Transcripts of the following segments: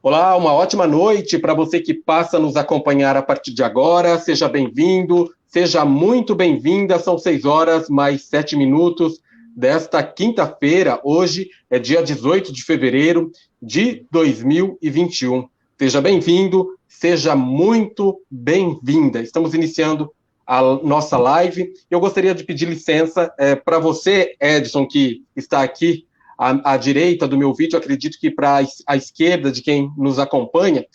Olá, uma ótima noite para você que passa a nos acompanhar a partir de agora. Seja bem-vindo, seja muito bem-vinda. São 6 horas mais 7 minutos desta quinta-feira. Hoje é dia 18 de fevereiro de 2021. Seja bem-vindo, seja muito bem-vinda. Estamos iniciando a nossa live. Eu gostaria de pedir licença para você, Edson, que está aqui à direita do meu vídeo, acredito que para a esquerda de quem nos acompanha,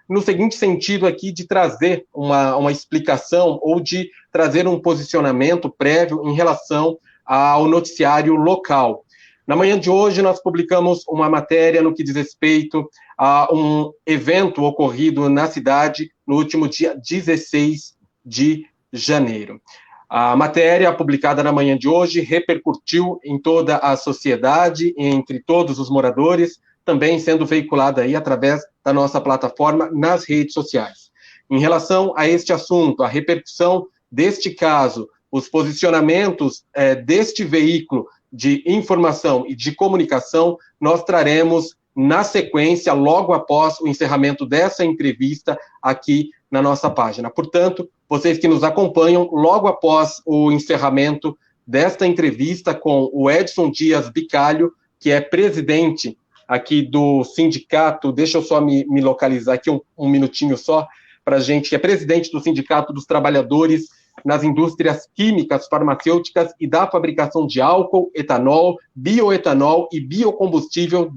no seguinte sentido aqui de trazer uma explicação ou de trazer um posicionamento prévio em relação ao noticiário local. Na manhã de hoje, nós publicamos uma matéria no que diz respeito a um evento ocorrido na cidade no último dia 16 de janeiro. A matéria publicada na manhã de hoje repercutiu em toda a sociedade, entre todos os moradores, também sendo veiculada aí através da nossa plataforma nas redes sociais. Em relação a este assunto, a repercussão deste caso, os posicionamentos deste veículo de informação e de comunicação, nós traremos na sequência, logo após o encerramento dessa entrevista aqui na nossa página. Portanto, vocês que nos acompanham, logo após o encerramento desta entrevista com o Edson Dias Bicalho, que é presidente aqui do sindicato, deixa eu só me localizar aqui um minutinho só, para a gente, que é presidente do Sindicato dos Trabalhadores nas indústrias químicas, farmacêuticas e da fabricação de álcool, etanol, bioetanol e biocombustível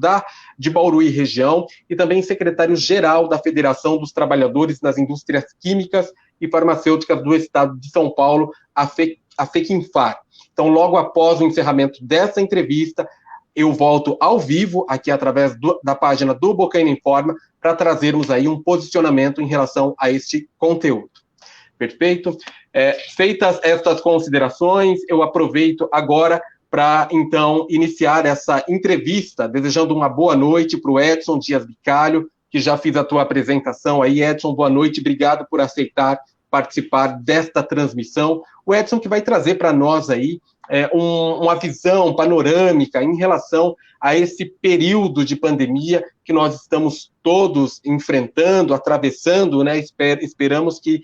de Bauru e região, e também secretário-geral da Federação dos Trabalhadores nas Indústrias Químicas e Farmacêuticas do Estado de São Paulo, a FEQINFAR. Então, logo após o encerramento dessa entrevista, eu volto ao vivo, aqui através da página do Bocaina Informa, para trazermos aí um posicionamento em relação a este conteúdo. Perfeito? Feitas estas considerações, eu aproveito agora para, então, iniciar essa entrevista, desejando uma boa noite para o Edson Dias Bicalho, que já fiz a tua apresentação aí. Edson, boa noite, obrigado por aceitar participar desta transmissão. O Edson que vai trazer para nós aí uma visão panorâmica em relação a esse período de pandemia que nós estamos todos enfrentando, atravessando, né? Esperamos que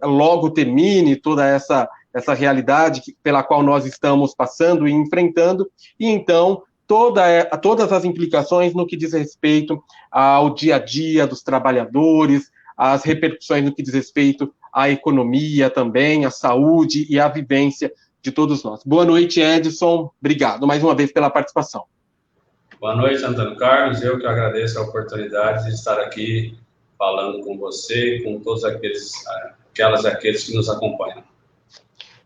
logo termine toda essa realidade pela qual nós estamos passando e enfrentando, e então todas as implicações no que diz respeito ao dia a dia dos trabalhadores, as repercussões no que diz respeito à economia também, à saúde e à vivência de todos nós. Boa noite, Edson. Obrigado mais uma vez pela participação. Boa noite, Antônio Carlos. Eu que agradeço a oportunidade de estar aqui falando com você e com todos aqueles que nos acompanham.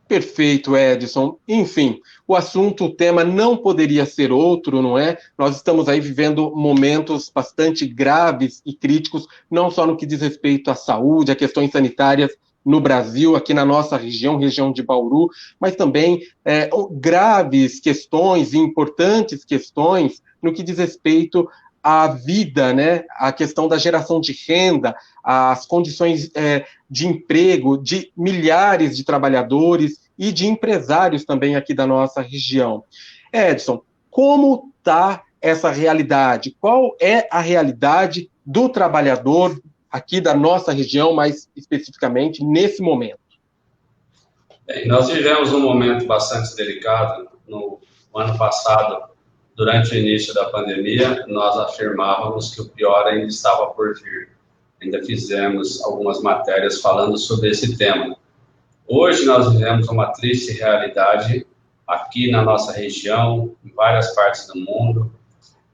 Perfeito, Edson. Enfim, o assunto, o tema não poderia ser outro, não é? Nós estamos aí vivendo momentos bastante graves e críticos, não só no que diz respeito à saúde, a questões sanitárias no Brasil, aqui na nossa região de Bauru, mas também graves questões e importantes questões no que diz respeito à vida, né? A questão da geração de renda, as condições de emprego de milhares de trabalhadores e de empresários também aqui da nossa região. Edson, como está essa realidade? Qual é a realidade do trabalhador aqui da nossa região, mais especificamente, nesse momento? Bem, nós vivemos um momento bastante delicado. No ano passado, durante o início da pandemia, nós afirmávamos que o pior ainda estava por vir. Ainda fizemos algumas matérias falando sobre esse tema. Hoje nós vivemos uma triste realidade aqui na nossa região, em várias partes do mundo,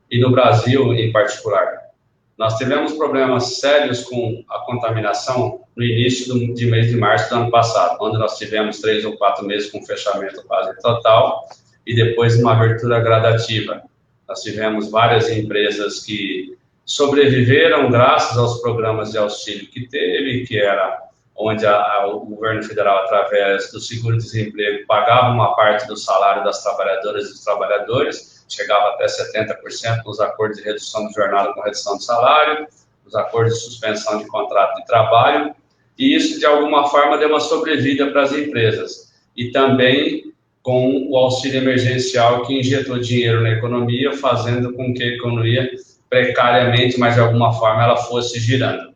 e no Brasil em particular. Nós tivemos problemas sérios com a contaminação no início de mês de março do ano passado, onde nós tivemos 3 ou 4 meses com fechamento quase total, e depois uma abertura gradativa. Nós tivemos várias empresas que sobreviveram graças aos programas de auxílio que teve, que era onde o governo federal, através do seguro-desemprego, pagava uma parte do salário das trabalhadoras e dos trabalhadores, chegava até 70% nos acordos de redução de jornada com redução de salário, nos acordos de suspensão de contrato de trabalho, e isso, de alguma forma, deu uma sobrevida para as empresas. E também com o auxílio emergencial que injetou dinheiro na economia, fazendo com que a economia precariamente, mas de alguma forma ela fosse girando.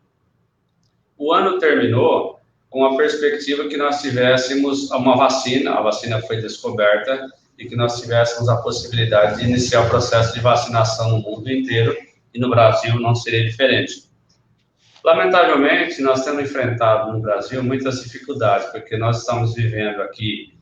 O ano terminou com a perspectiva que nós tivéssemos uma vacina, a vacina foi descoberta, e que nós tivéssemos a possibilidade de iniciar o processo de vacinação no mundo inteiro, e no Brasil não seria diferente. Lamentavelmente, nós temos enfrentado no Brasil muitas dificuldades, porque nós estamos vivendo aqui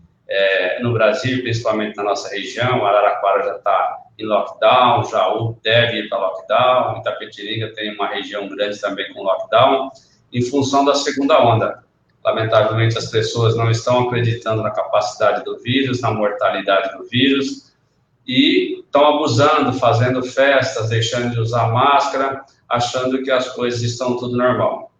no Brasil, principalmente na nossa região, Araraquara já está em lockdown, Jaú deve ir para lockdown, Itapetininga tem uma região grande também com lockdown, em função da segunda onda. Lamentavelmente, as pessoas não estão acreditando na capacidade do vírus, na mortalidade do vírus, e estão abusando, fazendo festas, deixando de usar máscara, achando que as coisas estão tudo normal.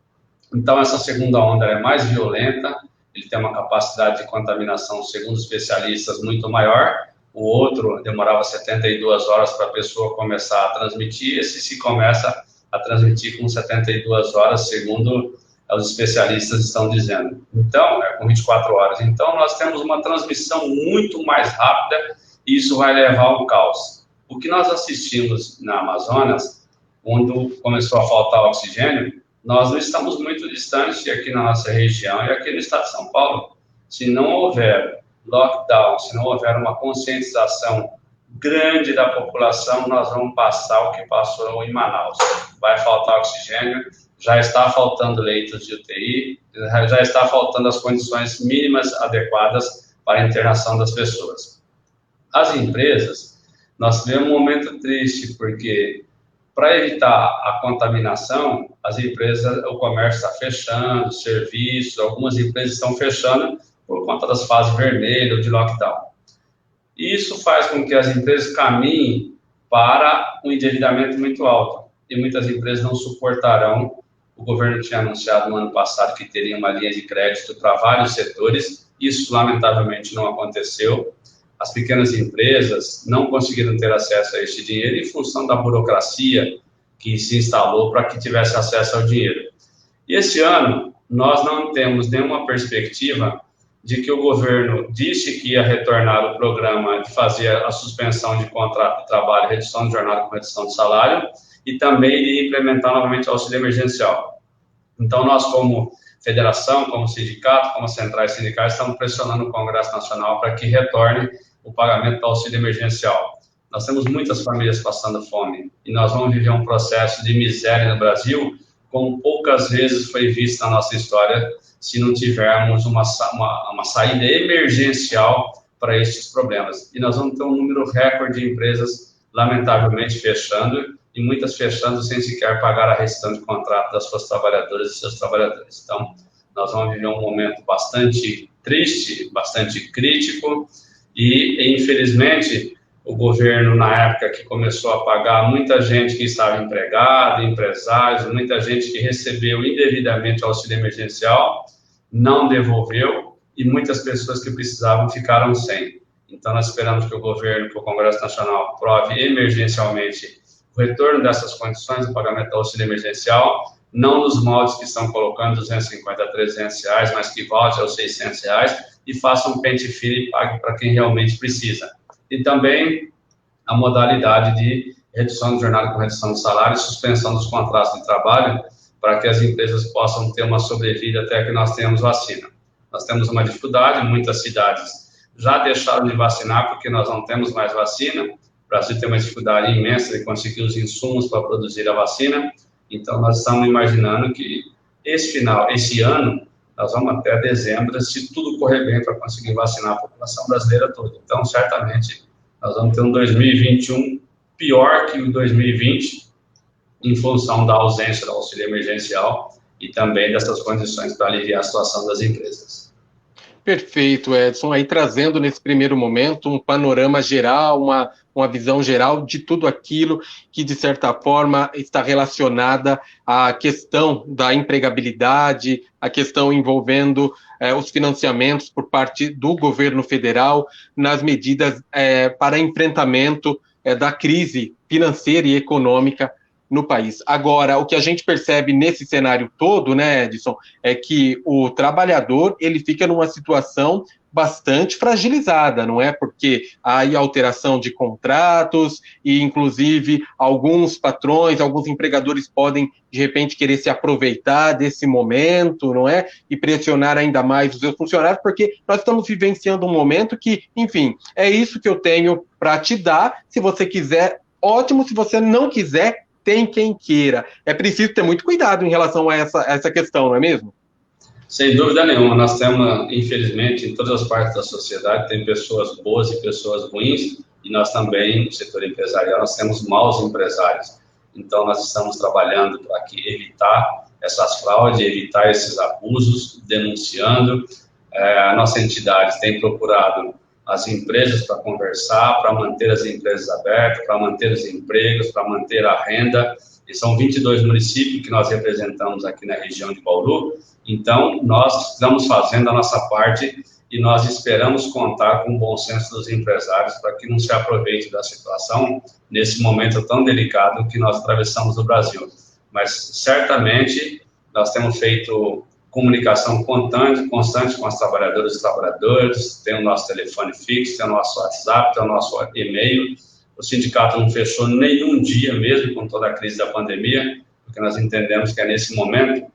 Então, essa segunda onda é mais violenta, ele tem uma capacidade de contaminação, segundo especialistas, muito maior. O outro demorava 72 horas para a pessoa começar a transmitir, esse se começa a transmitir com 72 horas, segundo os especialistas estão dizendo. Então, com 24 horas. Então, nós temos uma transmissão muito mais rápida e isso vai levar ao caos. O que nós assistimos na Amazonas, quando começou a faltar oxigênio, nós não estamos muito distantes aqui na nossa região e aqui no estado de São Paulo. Se não houver lockdown, se não houver uma conscientização grande da população, nós vamos passar o que passou em Manaus. Vai faltar oxigênio, já está faltando leitos de UTI, já está faltando as condições mínimas adequadas para a internação das pessoas. As empresas, nós tivemos um momento triste, porque para evitar a contaminação, as empresas, o comércio está fechando, serviços, algumas empresas estão fechando por conta das fases vermelhas ou de lockdown. Isso faz com que as empresas caminhem para um endividamento muito alto, e muitas empresas não suportarão. O governo tinha anunciado no ano passado que teria uma linha de crédito para vários setores, isso lamentavelmente não aconteceu. As pequenas empresas não conseguiram ter acesso a esse dinheiro em função da burocracia que se instalou para que tivesse acesso ao dinheiro. E esse ano, nós não temos nenhuma perspectiva de que o governo disse que ia retornar o programa de fazer a suspensão de contrato de trabalho, redução de jornada com redução de salário, e também de implementar novamente o auxílio emergencial. Então, nós, como federação, como sindicato, como centrais sindicais, estamos pressionando o Congresso Nacional para que retorne o pagamento do auxílio emergencial. Nós temos muitas famílias passando fome, e nós vamos viver um processo de miséria no Brasil, como poucas vezes foi visto na nossa história, se não tivermos uma saída emergencial para esses problemas. E nós vamos ter um número recorde de empresas, lamentavelmente, fechando, e muitas fechando sem sequer pagar a rescisão de contrato das suas trabalhadoras e seus trabalhadores. Então, nós vamos viver um momento bastante triste, bastante crítico, e infelizmente, o governo, na época que começou a pagar, muita gente que estava empregada, empresários, muita gente que recebeu indevidamente o auxílio emergencial, não devolveu, e muitas pessoas que precisavam ficaram sem. Então, nós esperamos que o governo, que o Congresso Nacional aprove emergencialmente o retorno dessas condições do pagamento do auxílio emergencial, não nos moldes que estão colocando 250 a 300 reais, mas que volte aos 600 reais e faça um pente fino e pague para quem realmente precisa. E também a modalidade de redução de jornada com redução de salário e suspensão dos contratos de trabalho para que as empresas possam ter uma sobrevida até que nós tenhamos vacina. Nós temos uma dificuldade, muitas cidades já deixaram de vacinar porque nós não temos mais vacina. O Brasil tem uma dificuldade imensa de conseguir os insumos para produzir a vacina. Então, nós estamos imaginando que esse ano, nós vamos até dezembro, se tudo correr bem, para conseguir vacinar a população brasileira toda. Então, certamente, nós vamos ter um 2021 pior que o 2020, em função da ausência do auxílio emergencial e também dessas condições para aliviar a situação das empresas. Perfeito, Edson. Aí trazendo nesse primeiro momento um panorama geral, uma visão geral de tudo aquilo que, de certa forma, está relacionada à questão da empregabilidade, a questão envolvendo os financiamentos por parte do governo federal nas medidas para enfrentamento da crise financeira e econômica no país. Agora, o que a gente percebe nesse cenário todo, né, Edson, é que o trabalhador, ele fica numa situação bastante fragilizada, não é? Porque há aí alteração de contratos e, inclusive, alguns patrões, alguns empregadores podem, de repente, querer se aproveitar desse momento, não é? E pressionar ainda mais os seus funcionários, porque nós estamos vivenciando um momento que, enfim, é isso que eu tenho para te dar. Se você quiser, ótimo. Se você não quiser, tem quem queira. É preciso ter muito cuidado em relação a essa questão, não é mesmo? Sem dúvida nenhuma, nós temos, infelizmente, em todas as partes da sociedade, tem pessoas boas e pessoas ruins, e nós também, no setor empresarial, nós temos maus empresários. Então, nós estamos trabalhando para evitar essas fraudes, evitar esses abusos, denunciando. A nossa entidade tem procurado as empresas para conversar, para manter as empresas abertas, para manter os empregos, para manter a renda. E são 22 municípios que nós representamos aqui na região de Bauru. Então, nós estamos fazendo a nossa parte e nós esperamos contar com o bom senso dos empresários para que não se aproveite da situação nesse momento tão delicado que nós atravessamos no Brasil. Mas, certamente, nós temos feito comunicação constante com as trabalhadoras e trabalhadores, tem o nosso telefone fixo, tem o nosso WhatsApp, tem o nosso e-mail. O sindicato não fechou nenhum dia mesmo com toda a crise da pandemia, porque nós entendemos que é nesse momento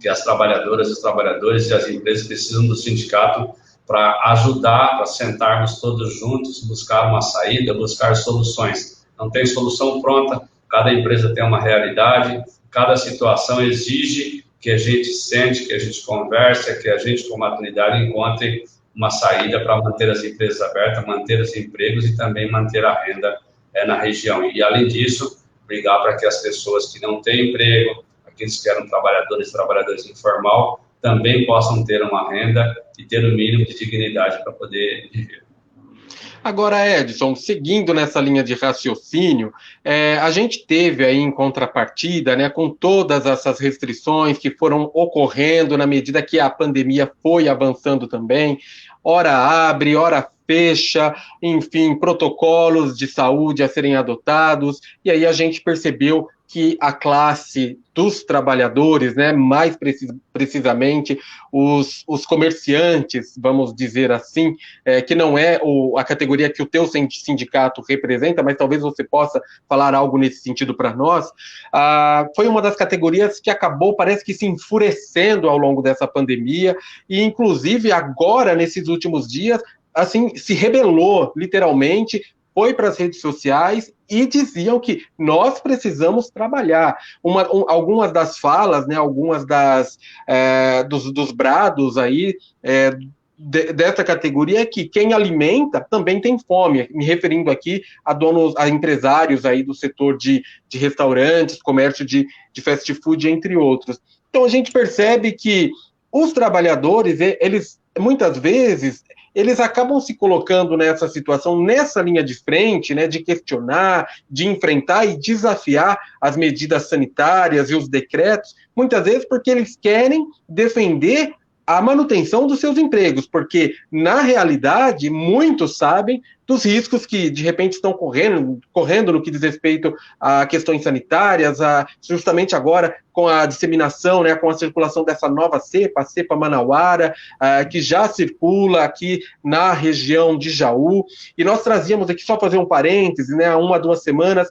que as trabalhadoras, os trabalhadores e as empresas precisam do sindicato para ajudar, para sentarmos todos juntos, buscar uma saída, buscar soluções. Não tem solução pronta, cada empresa tem uma realidade, cada situação exige que a gente sente, que a gente converse, que a gente, como maturidade, encontre uma saída para manter as empresas abertas, manter os empregos e também manter a renda na região. E, além disso, brigar para que as pessoas que não têm emprego, aqueles que eram trabalhadores informal, também possam ter uma renda e ter o mínimo de dignidade para poder viver. Agora, Edson, seguindo nessa linha de raciocínio, a gente teve aí em contrapartida, né, com todas essas restrições que foram ocorrendo na medida que a pandemia foi avançando também, ora abre, ora fecha, enfim, protocolos de saúde a serem adotados, e aí a gente percebeu que a classe dos trabalhadores, né, mais precisamente os comerciantes, vamos dizer assim, que não é a categoria que o teu sindicato representa, mas talvez você possa falar algo nesse sentido para nós, foi uma das categorias que acabou, parece que se enfurecendo ao longo dessa pandemia, e inclusive agora, nesses últimos dias, assim, se rebelou, literalmente, foi para as redes sociais e diziam que nós precisamos trabalhar. Algumas das falas, né, algumas dos brados aí dessa categoria é que quem alimenta também tem fome, me referindo aqui a empresários aí do setor de restaurantes, comércio de fast food, entre outros. Então a gente percebe que os trabalhadores, eles muitas vezes eles acabam se colocando nessa situação, nessa linha de frente, né, de questionar, de enfrentar e desafiar as medidas sanitárias e os decretos, muitas vezes porque eles querem defender a manutenção dos seus empregos, porque, na realidade, muitos sabem dos riscos que, de repente, estão correndo no que diz respeito a questões sanitárias, justamente agora com a disseminação, né, com a circulação dessa nova cepa, a cepa manauara, que já circula aqui na região de Jaú, e nós trazíamos aqui, só fazer um parêntese, né, há 1 a 2 semanas,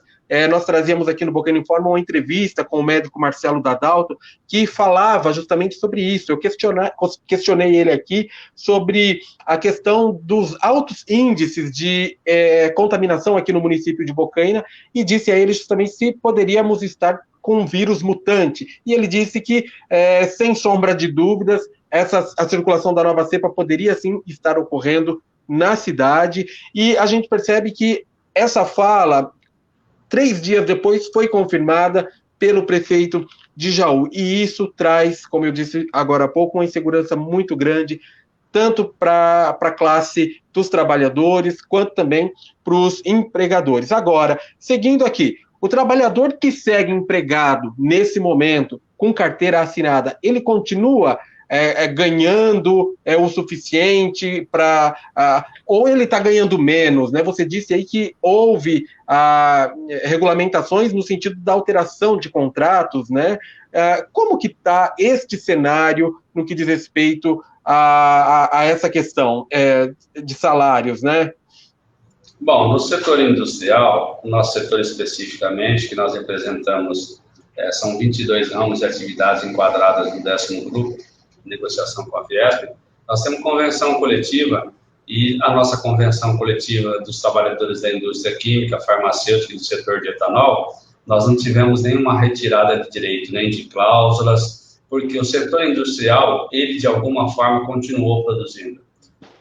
nós trazíamos aqui no Bocaina Informa uma entrevista com o médico Marcelo Dadalto, que falava justamente sobre isso. Eu questionei ele aqui sobre a questão dos altos índices de contaminação aqui no município de Bocaina, e disse a ele justamente se poderíamos estar com um vírus mutante. E ele disse que, sem sombra de dúvidas, a circulação da nova cepa poderia sim estar ocorrendo na cidade, e a gente percebe que essa fala, 3 dias depois, foi confirmada pelo prefeito de Jaú. E isso traz, como eu disse agora há pouco, uma insegurança muito grande, tanto para a classe dos trabalhadores, quanto também para os empregadores. Agora, seguindo aqui, o trabalhador que segue empregado nesse momento, com carteira assinada, ele continua ganhando o suficiente para... ou ele está ganhando menos, né? Você disse aí que houve regulamentações no sentido da alteração de contratos, né? Como que está este cenário no que diz respeito a essa questão de salários, né? Bom, no setor industrial, o nosso setor especificamente, que nós representamos, são 22 ramos de atividades enquadradas no 10º grupo, negociação com a Fiesp, nós temos convenção coletiva, e a nossa convenção coletiva dos trabalhadores da indústria química, farmacêutica e do setor de etanol, nós não tivemos nenhuma retirada de direito, nem de cláusulas, porque o setor industrial, ele de alguma forma continuou produzindo.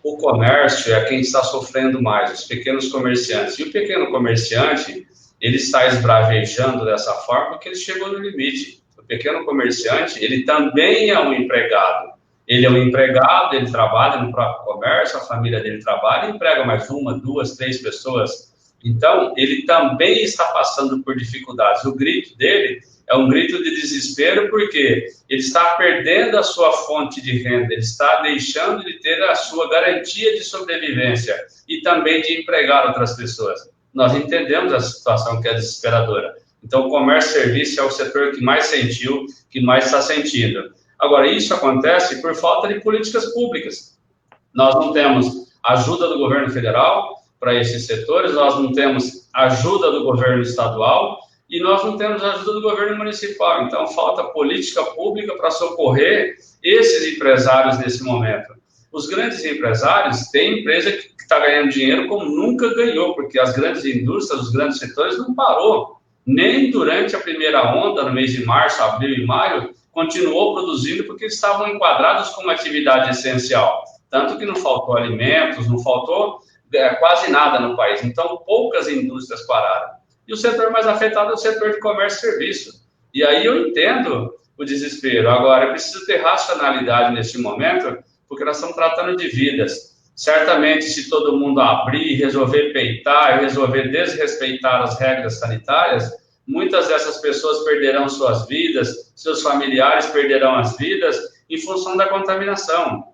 O comércio é quem está sofrendo mais, os pequenos comerciantes. E o pequeno comerciante, ele está esbravejando dessa forma porque ele chegou no limite. O pequeno comerciante, ele também é um empregado. Ele é um empregado, ele trabalha no próprio comércio, a família dele trabalha, emprega mais 1, 2, 3 pessoas. Então, ele também está passando por dificuldades. O grito dele é um grito de desespero, porque ele está perdendo a sua fonte de renda, ele está deixando de ter a sua garantia de sobrevivência e também de empregar outras pessoas. Nós entendemos a situação que é desesperadora. Então, o comércio e serviço é o setor que mais sentiu, que mais está sentindo. Agora, isso acontece por falta de políticas públicas. Nós não temos ajuda do governo federal para esses setores, nós não temos ajuda do governo estadual, e nós não temos a ajuda do governo municipal. Então, falta política pública para socorrer esses empresários nesse momento. Os grandes empresários têm empresa que está ganhando dinheiro como nunca ganhou, porque as grandes indústrias, os grandes setores não parou. Nem durante a primeira onda, no mês de março, abril e maio, continuou produzindo porque estavam enquadrados como atividade essencial. Tanto que não faltou alimentos, não faltou quase nada no país. Então, poucas indústrias pararam. E o setor mais afetado é o setor de comércio e serviço. E aí eu entendo o desespero. Agora, é preciso ter racionalidade nesse momento, porque nós estamos tratando de vidas. Certamente, se todo mundo abrir, resolver peitar, resolver desrespeitar as regras sanitárias, muitas dessas pessoas perderão suas vidas, seus familiares perderão as vidas em função da contaminação.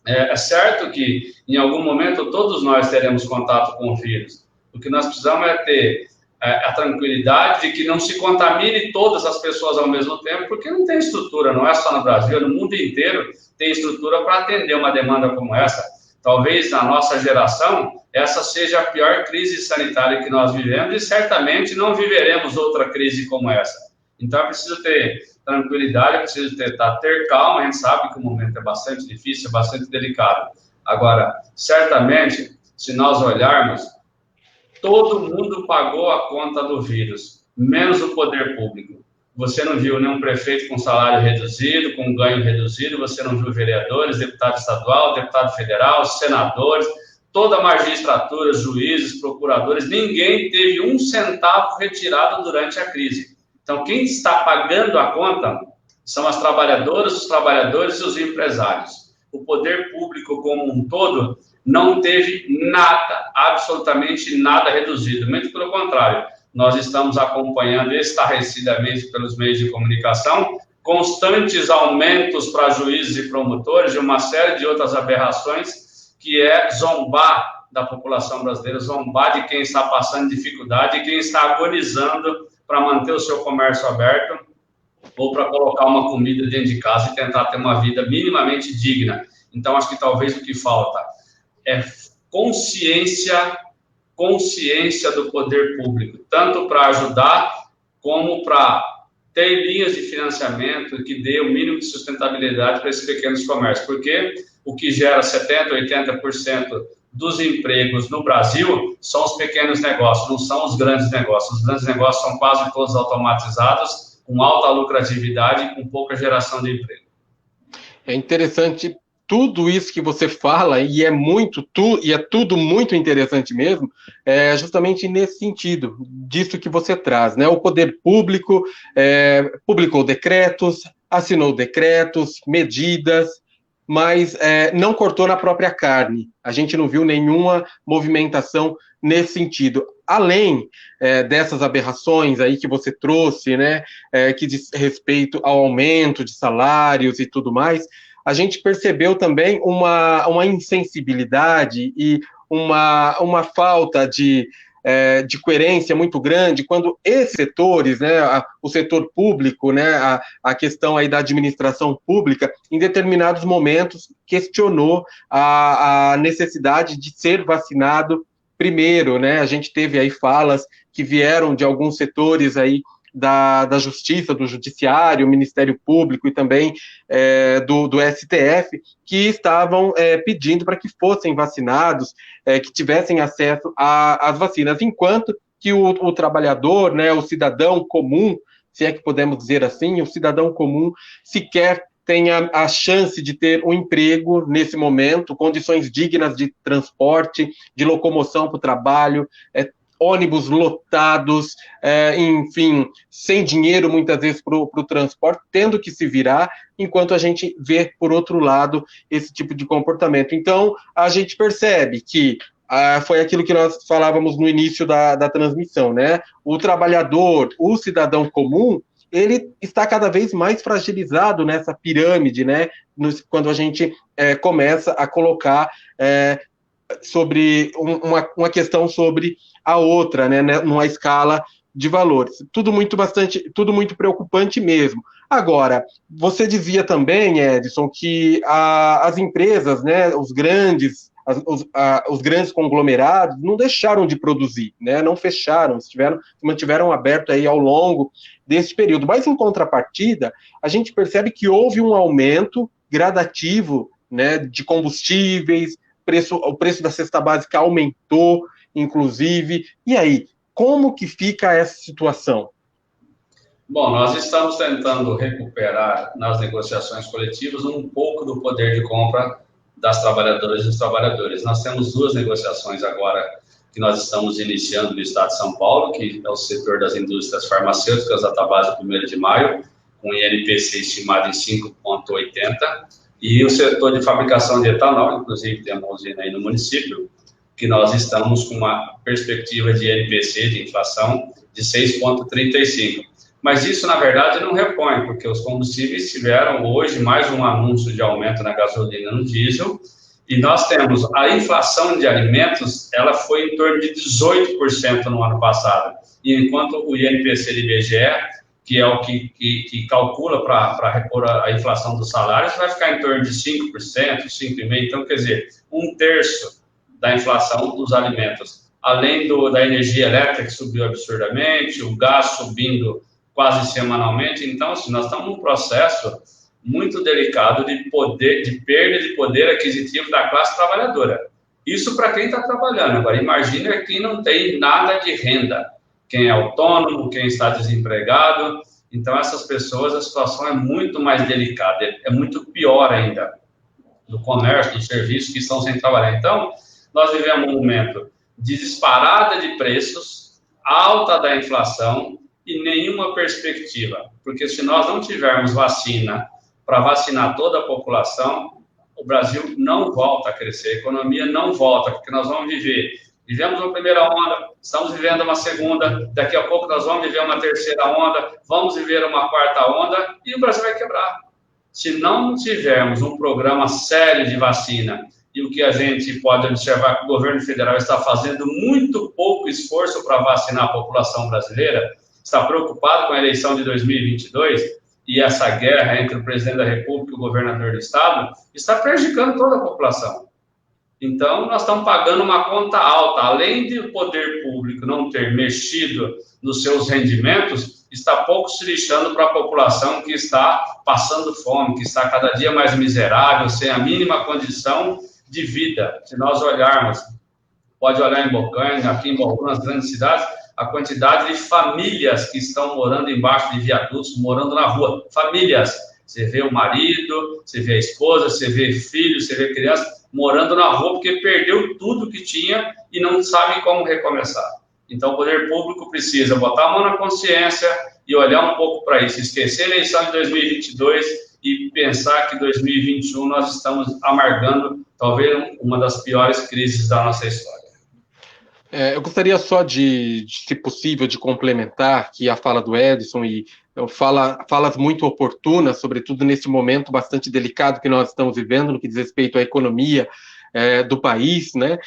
É certo que, em algum momento, todos nós teremos contato com o vírus. O que nós precisamos é ter a tranquilidade de que não se contamine todas as pessoas ao mesmo tempo, porque não tem estrutura, não é só no Brasil, no mundo inteiro tem estrutura para atender uma demanda como essa. Talvez na nossa geração, essa seja a pior crise sanitária que nós vivemos, e certamente não viveremos outra crise como essa. Então é preciso ter tranquilidade, é preciso ter calma. A gente sabe que o momento é bastante difícil, é bastante delicado. Agora, certamente, se nós olharmos, todo mundo pagou a conta do vírus, menos o poder público. Você não viu nenhum prefeito com salário reduzido, com ganho reduzido, você não viu vereadores, deputado estadual, deputado federal, senadores, toda a magistratura, juízes, procuradores, ninguém teve um centavo retirado durante a crise. Então, quem está pagando a conta são as trabalhadoras, os trabalhadores e os empresários. O poder público como um todo não teve nada, absolutamente nada reduzido, muito pelo contrário. Nós estamos acompanhando estarrecidamente pelos meios de comunicação constantes aumentos para juízes e promotores e uma série de outras aberrações, que é zombar da população brasileira, zombar de quem está passando dificuldade e quem está agonizando para manter o seu comércio aberto ou para colocar uma comida dentro de casa e tentar ter uma vida minimamente digna. Então, acho que talvez o que falta é consciência do poder público, tanto para ajudar como para ter linhas de financiamento que dê o mínimo de sustentabilidade para esses pequenos comércios, porque o que gera 70%, 80% dos empregos no Brasil são os pequenos negócios, não são os grandes negócios. Os grandes negócios são quase todos automatizados, com alta lucratividade e com pouca geração de emprego. É interessante tudo isso que você fala, e é tudo muito interessante mesmo, justamente nesse sentido, disso que você traz, né? O poder público publicou decretos, assinou decretos, medidas, mas não cortou na própria carne. A gente não viu nenhuma movimentação nesse sentido. Além dessas aberrações aí que você trouxe, né, que diz respeito ao aumento de salários e tudo mais, a gente percebeu também uma insensibilidade e uma falta de coerência muito grande quando esses setores, né, o setor público, né, a questão aí da administração pública, em determinados momentos questionou a necessidade de ser vacinado primeiro, né? A gente teve aí falas que vieram de alguns setores aí da Justiça, do Judiciário, Ministério Público e também do STF, que estavam pedindo para que fossem vacinados, que tivessem acesso às vacinas, enquanto que o trabalhador, né, o cidadão comum, se é que podemos dizer assim, o cidadão comum sequer tem a chance de ter um emprego nesse momento, condições dignas de transporte, de locomoção para o trabalho, ônibus lotados, enfim, sem dinheiro muitas vezes para o transporte, tendo que se virar, enquanto a gente vê, por outro lado, esse tipo de comportamento. Então, a gente percebe que foi aquilo que nós falávamos no início da transmissão, né? O trabalhador, o cidadão comum, ele está cada vez mais fragilizado nessa pirâmide, né? Quando a gente começa a colocar sobre uma questão sobre a outra, né? Numa escala de valores. Tudo muito preocupante mesmo. Agora, você dizia também, Edson, que as empresas, né? Os grandes conglomerados não deixaram de produzir, né? Não fecharam, mantiveram aberto aí ao longo desse período. Mas, em contrapartida, a gente percebe que houve um aumento gradativo, né, de combustíveis, o preço da cesta básica aumentou, inclusive. E aí, como que fica essa situação? Bom, nós estamos tentando recuperar nas negociações coletivas um pouco do poder de compra das trabalhadoras e dos trabalhadores. Nós temos duas negociações agora que nós estamos iniciando no estado de São Paulo, que é o setor das indústrias farmacêuticas, database 1º de maio, com INPC estimado em 5,80, e o setor de fabricação de etanol, inclusive tem uma usina aí no município, que nós estamos com uma perspectiva de INPC, de inflação, de 6,35. Mas isso, na verdade, não repõe, porque os combustíveis tiveram hoje mais um anúncio de aumento na gasolina e no diesel, e nós temos a inflação de alimentos, ela foi em torno de 18% no ano passado, e enquanto o INPC do IBGE, que é o que calcula para repor a inflação dos salários, vai ficar em torno de 5%, 5,5%, então, quer dizer, 1/3 da inflação dos alimentos, além da energia elétrica, que subiu absurdamente, o gás subindo quase semanalmente. Então, assim, nós estamos num processo muito delicado de perda de poder aquisitivo da classe trabalhadora. Isso para quem está trabalhando. Agora, imagina quem não tem nada de renda, quem é autônomo, quem está desempregado. Então, essas pessoas, a situação é muito mais delicada, é muito pior ainda, do comércio, dos serviços que estão sem trabalhar. Então, nós vivemos um momento de disparada de preços, alta da inflação, e nenhuma perspectiva, porque se nós não tivermos vacina para vacinar toda a população, o Brasil não volta a crescer, a economia não volta, porque nós vivemos uma primeira onda, estamos vivendo uma segunda, daqui a pouco nós vamos viver uma terceira onda, vamos viver uma quarta onda, e o Brasil vai quebrar. Se não tivermos um programa sério de vacina, e o que a gente pode observar que o governo federal está fazendo muito pouco esforço para vacinar a população brasileira, está preocupado com a eleição de 2022 e essa guerra entre o presidente da República e o governador do estado, está prejudicando toda a população. Então, nós estamos pagando uma conta alta. Além de o poder público não ter mexido nos seus rendimentos, está pouco se lixando para a população que está passando fome, que está cada dia mais miserável, sem a mínima condição de vida. Se nós olharmos, pode olhar em Bocaina, aqui em Bauru, nas grandes cidades, a quantidade de famílias que estão morando embaixo de viadutos, morando na rua. Famílias. Você vê o marido, você vê a esposa, você vê filhos, você vê crianças morando na rua porque perdeu tudo que tinha e não sabe como recomeçar. Então, o poder público precisa botar a mão na consciência e olhar um pouco para isso. Esquecer a eleição de 2022 e pensar que em 2021 nós estamos amargando talvez uma das piores crises da nossa história. Eu gostaria só se possível, de complementar aqui a fala do Edson e falas muito oportunas, sobretudo nesse momento bastante delicado que nós estamos vivendo no que diz respeito à economia do país, né?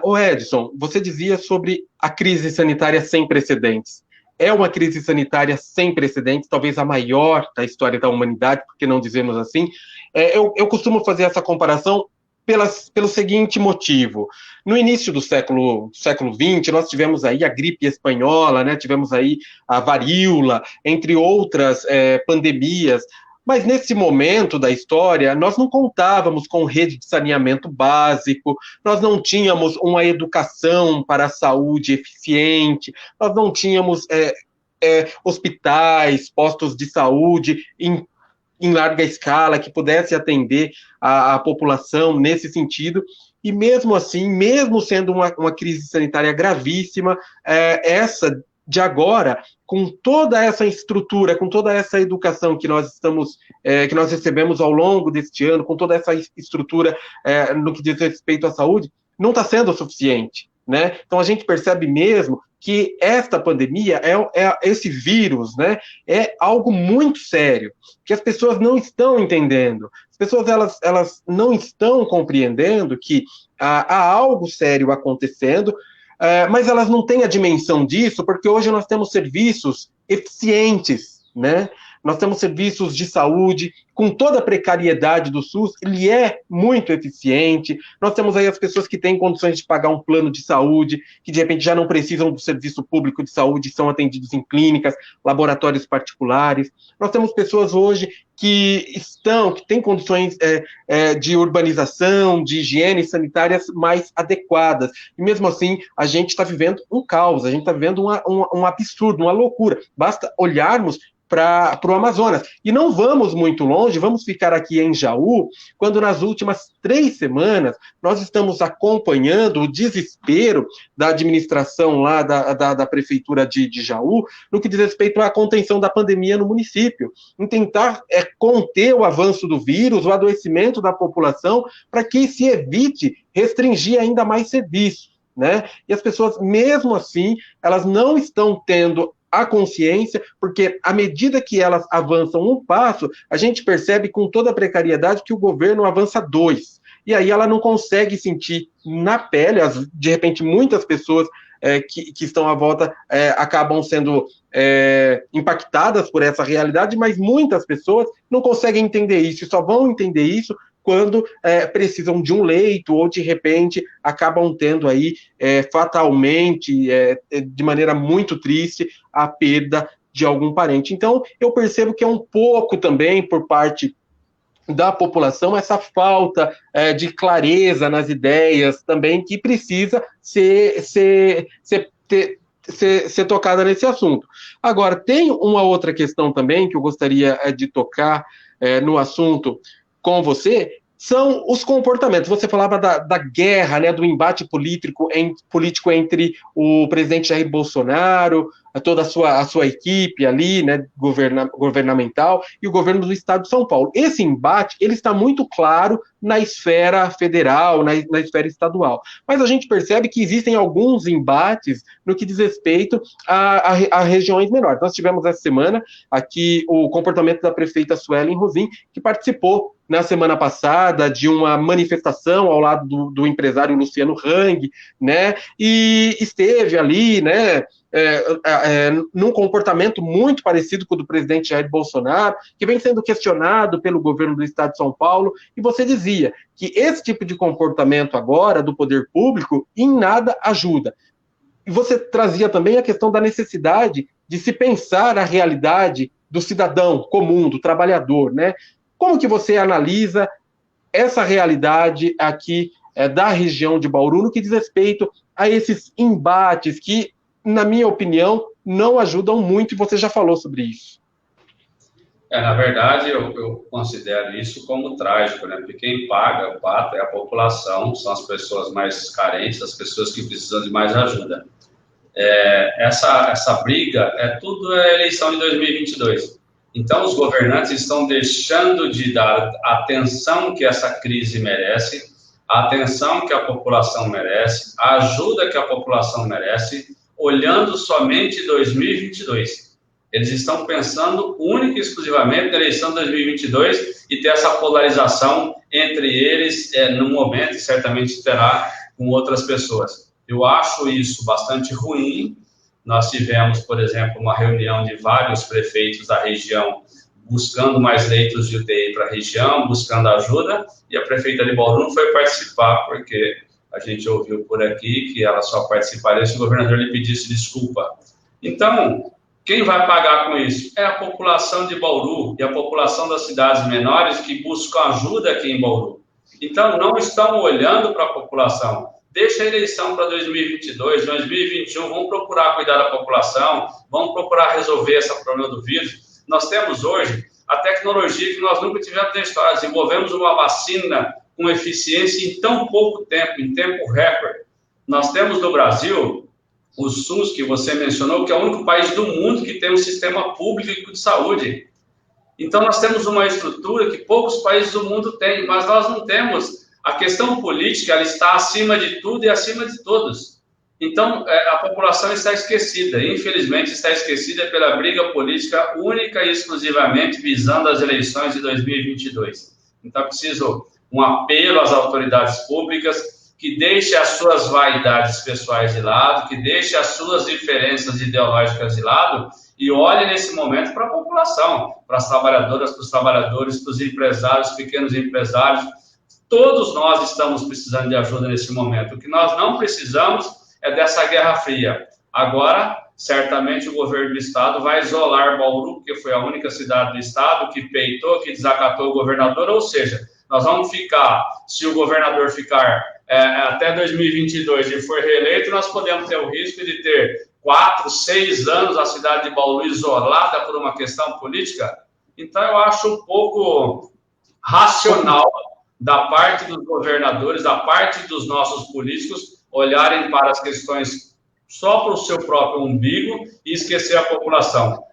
Ô Edson, você dizia sobre a crise sanitária sem precedentes. É uma crise sanitária sem precedentes, talvez a maior da história da humanidade, por que não dizemos assim? Eu costumo fazer essa comparação pelo seguinte motivo. No início do século XX, nós tivemos aí a gripe espanhola, né? Tivemos aí a varíola, entre outras pandemias. Mas nesse momento da história, nós não contávamos com rede de saneamento básico, nós não tínhamos uma educação para a saúde eficiente, nós não tínhamos hospitais, postos de saúde em larga escala, que pudesse atender a população nesse sentido. E mesmo assim, mesmo sendo uma crise sanitária gravíssima, essa de agora, com toda essa estrutura, com toda essa educação que que nós recebemos ao longo deste ano, com toda essa estrutura no que diz respeito à saúde, não está sendo o suficiente, né? Então a gente percebe mesmo que esta pandemia esse vírus, né, é algo muito sério, que as pessoas não estão entendendo. As pessoas elas não estão compreendendo que há algo sério acontecendo, mas elas não têm a dimensão disso, porque hoje nós temos serviços eficientes, né? Nós temos serviços de saúde, com toda a precariedade do SUS, ele é muito eficiente. Nós temos aí as pessoas que têm condições de pagar um plano de saúde, que de repente já não precisam do serviço público de saúde, são atendidos em clínicas, laboratórios particulares. Nós temos pessoas hoje que têm condições de urbanização, de higiene sanitárias mais adequadas. E mesmo assim, a gente está vivendo um caos, a gente está vivendo um absurdo, uma loucura. Basta olharmos para o Amazonas. E não vamos muito longe, vamos ficar aqui em Jaú, quando nas últimas 3 semanas nós estamos acompanhando o desespero da administração lá da prefeitura de Jaú, no que diz respeito à contenção da pandemia no município, em tentar conter o avanço do vírus, o adoecimento da população, para que se evite restringir ainda mais serviços, né? E as pessoas, mesmo assim, elas não estão tendo a consciência, porque à medida que elas avançam um passo, a gente percebe com toda a precariedade que o governo avança 2. E aí ela não consegue sentir na pele, de repente muitas pessoas que estão à volta acabam sendo impactadas por essa realidade, mas muitas pessoas não conseguem entender isso, e só vão entender isso quando precisam de um leito, ou de repente acabam tendo aí fatalmente, de maneira muito triste, a perda de algum parente. Então, eu percebo que é um pouco também por parte da população essa falta de clareza nas ideias também, que precisa ser tocada nesse assunto. Agora, tem uma outra questão também que eu gostaria de tocar no assunto com você, são os comportamentos. Você falava da guerra, né, do embate político entre o presidente Jair Bolsonaro, toda a sua equipe ali, né, governamental, e o governo do estado de São Paulo. Esse embate, ele está muito claro na esfera federal, na esfera estadual. Mas a gente percebe que existem alguns embates no que diz respeito a regiões menores. Nós tivemos essa semana aqui o comportamento da prefeita Suelen Rosim, que participou na semana passada de uma manifestação ao lado do empresário Luciano Hang, né, e esteve ali, né, num comportamento muito parecido com o do presidente Jair Bolsonaro, que vem sendo questionado pelo governo do estado de São Paulo, e você dizia que esse tipo de comportamento agora do poder público em nada ajuda. E você trazia também a questão da necessidade de se pensar a realidade do cidadão comum, do trabalhador, né? Como que você analisa essa realidade aqui da região de Bauru no que diz respeito a esses embates que, na minha opinião, não ajudam muito, e você já falou sobre isso? Na verdade, eu considero isso como trágico, né? Porque quem paga o pato é a população, são as pessoas mais carentes, as pessoas que precisam de mais ajuda. Essa briga tudo eleição de 2022. Então, os governantes estão deixando de dar a atenção que essa crise merece. a atenção que a população merece, a ajuda que a população merece, olhando somente 2022. Eles estão pensando única e exclusivamente na eleição de 2022 e ter essa polarização entre eles no momento, e certamente terá com outras pessoas. Eu acho isso bastante ruim. Nós tivemos, por exemplo, uma reunião de vários prefeitos da região buscando mais leitos de UTI para a região, buscando ajuda, e a prefeita de Bauru não foi participar, porque a gente ouviu por aqui que ela só participaria se o governador lhe pedisse desculpa. Então, quem vai pagar com isso? É a população de Bauru e a população das cidades menores que buscam ajuda aqui em Bauru. Então, não estão olhando para a população. Deixa a eleição para 2022, 2021, vamos procurar cuidar da população, vamos procurar resolver esse problema do vírus. Nós temos hoje a tecnologia que nós nunca tivemos na história. Desenvolvemos uma vacina com eficiência em tão pouco tempo, em tempo recorde. Nós temos no Brasil o SUS, que você mencionou, que é o único país do mundo que tem um sistema público de saúde. Então, nós temos uma estrutura que poucos países do mundo têm, mas nós não temos. A questão política, ela está acima de tudo e acima de todos. Então, a população está esquecida, infelizmente está esquecida pela briga política única e exclusivamente visando as eleições de 2022. Então, é preciso um apelo às autoridades públicas que deixe as suas vaidades pessoais de lado, que deixe as suas diferenças ideológicas de lado e olhe nesse momento para a população, para as trabalhadoras, para os trabalhadores, para os empresários, pequenos empresários. Todos nós estamos precisando de ajuda nesse momento. O que nós não precisamos é dessa Guerra Fria. Agora, certamente o governo do estado vai isolar Bauru, porque foi a única cidade do estado que peitou, que desacatou o governador, ou seja, nós vamos ficar, se o governador ficar até 2022 e for reeleito, nós podemos ter o risco de ter 4, 6 anos a cidade de Bauru isolada por uma questão política. Então, eu acho um pouco racional da parte dos governadores, da parte dos nossos políticos, olharem para as questões só para o seu próprio umbigo e esquecer a população,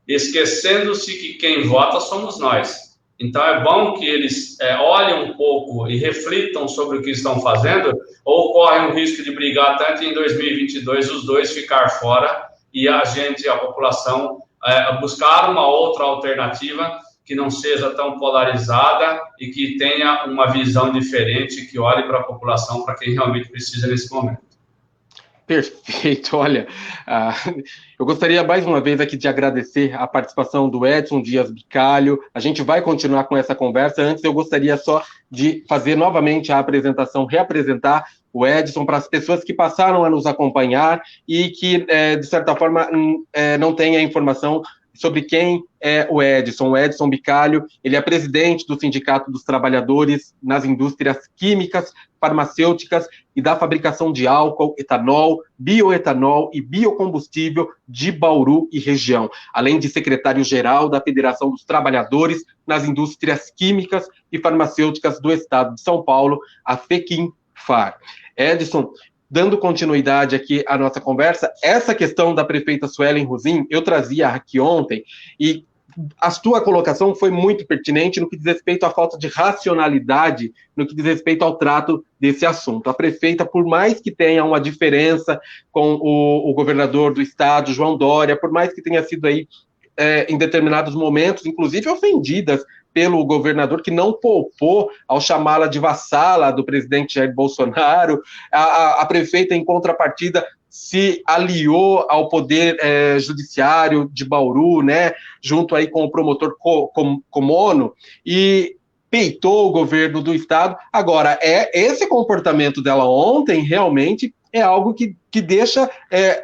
esquecendo-se que quem vota somos nós. Então, é bom que eles olhem um pouco e reflitam sobre o que estão fazendo, ou correm o risco de brigar tanto em 2022, os dois ficar fora, e a população, buscar uma outra alternativa que não seja tão polarizada e que tenha uma visão diferente, que olhe para a população, para quem realmente precisa nesse momento. Perfeito, olha, eu gostaria mais uma vez aqui de agradecer a participação do Edson Dias Bicalho. A gente vai continuar com essa conversa. Antes, eu gostaria só de fazer novamente a apresentação, reapresentar o Edson para as pessoas que passaram a nos acompanhar e que, de certa forma, não têm a informação sobre quem é o Edson. O Edson Bicalho, ele é presidente do Sindicato dos Trabalhadores nas Indústrias Químicas, Farmacêuticas e da Fabricação de Álcool, Etanol, Bioetanol e Biocombustível de Bauru e região, além de secretário-geral da Federação dos Trabalhadores nas Indústrias Químicas e Farmacêuticas do Estado de São Paulo, a FEQIM-FAR. Edson, dando continuidade aqui à nossa conversa, essa questão da prefeita Suelen Rosim, eu trazia aqui ontem, e a sua colocação foi muito pertinente no que diz respeito à falta de racionalidade, no que diz respeito ao trato desse assunto. A prefeita, por mais que tenha uma diferença com o governador do estado, João Dória, por mais que tenha sido aí, em determinados momentos, inclusive ofendidas pelo governador, que não poupou ao chamá-la de vassala do presidente Jair Bolsonaro, a prefeita, em contrapartida, se aliou ao poder judiciário de Bauru, né, junto aí com o promotor Comono, e peitou o governo do estado. Agora, esse comportamento dela ontem realmente é algo que deixa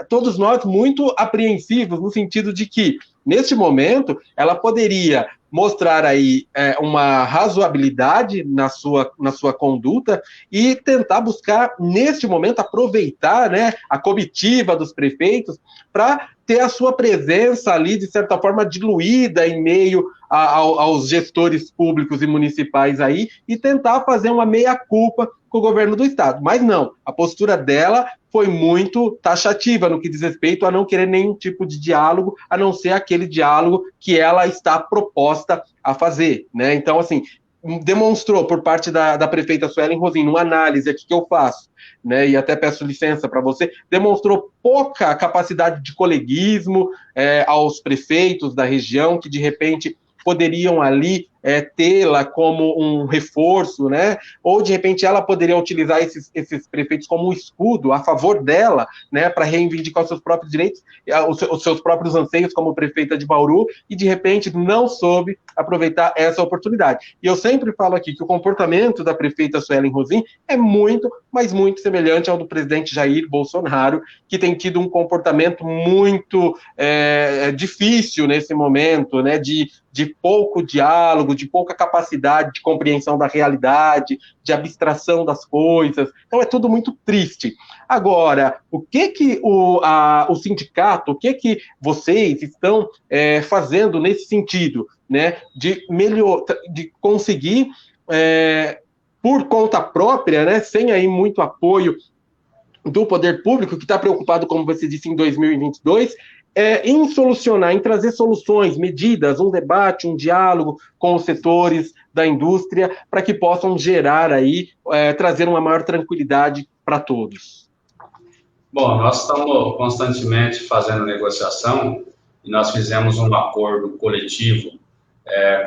todos nós muito apreensivos, no sentido de que, neste momento, ela poderia mostrar aí uma razoabilidade na sua conduta e tentar buscar, neste momento, aproveitar, né, a comitiva dos prefeitos para ter a sua presença ali, de certa forma, diluída em meio aos gestores públicos e municipais aí e tentar fazer uma meia-culpa com o governo do estado. Mas não, a postura dela foi muito taxativa no que diz respeito a não querer nenhum tipo de diálogo, a não ser aquele diálogo que ela está proposta a fazer, né? Então, assim, demonstrou por parte da prefeita Suelen Rosino, uma análise aqui que eu faço, né, e até peço licença para você, demonstrou pouca capacidade de coleguismo aos prefeitos da região, que de repente poderiam ali tê-la como um reforço, né? Ou de repente ela poderia utilizar esses prefeitos como um escudo a favor dela, né? Para reivindicar os seus próprios direitos, os seus próprios anseios como prefeita de Bauru, e de repente não soube aproveitar essa oportunidade. E eu sempre falo aqui que o comportamento da prefeita Suelen Rosim é muito, mas muito semelhante ao do presidente Jair Bolsonaro, que tem tido um comportamento muito difícil nesse momento, né? De pouco diálogo, de pouca capacidade de compreensão da realidade, de abstração das coisas. Então é tudo muito triste. Agora, o que o sindicato, o que vocês estão fazendo nesse sentido, né, de conseguir, por conta própria, né, sem aí muito apoio do poder público, que está preocupado, como você disse, em 2022, em solucionar, em trazer soluções, medidas, um debate, um diálogo com os setores da indústria, para que possam gerar aí, trazer uma maior tranquilidade para todos? Bom, nós estamos constantemente fazendo negociação e nós fizemos um acordo coletivo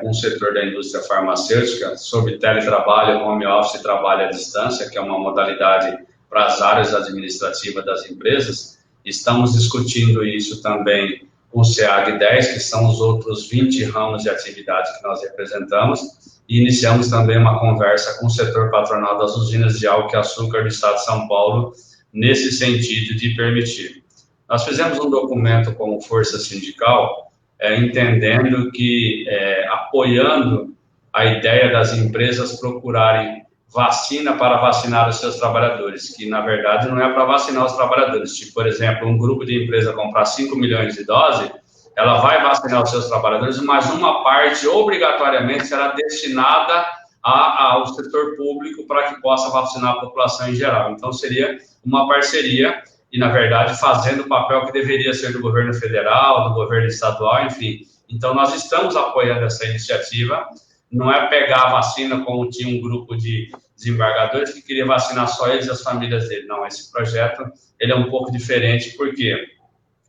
com o setor da indústria farmacêutica sobre teletrabalho, home office e trabalho à distância, que é uma modalidade para as áreas administrativas das empresas. Estamos discutindo isso também com o SEAG 10, que são os outros 20 ramos de atividade que nós representamos, e iniciamos também uma conversa com o setor patronal das usinas de álcool e açúcar do Estado de São Paulo, nesse sentido de permitir. Nós fizemos um documento como força sindical, entendendo que, apoiando a ideia das empresas procurarem vacina para vacinar os seus trabalhadores, que na verdade não é para vacinar os trabalhadores. Tipo, por exemplo, um grupo de empresa comprar 5 milhões de doses, ela vai vacinar os seus trabalhadores, mas uma parte obrigatoriamente será destinada ao setor público para que possa vacinar a população em geral. Então seria uma parceria e, na verdade, fazendo o papel que deveria ser do governo federal, do governo estadual, enfim. Então nós estamos apoiando essa iniciativa. Não é pegar a vacina como tinha um grupo de desembargadores que queria vacinar só eles e as famílias dele. Não, esse projeto ele é um pouco diferente, porque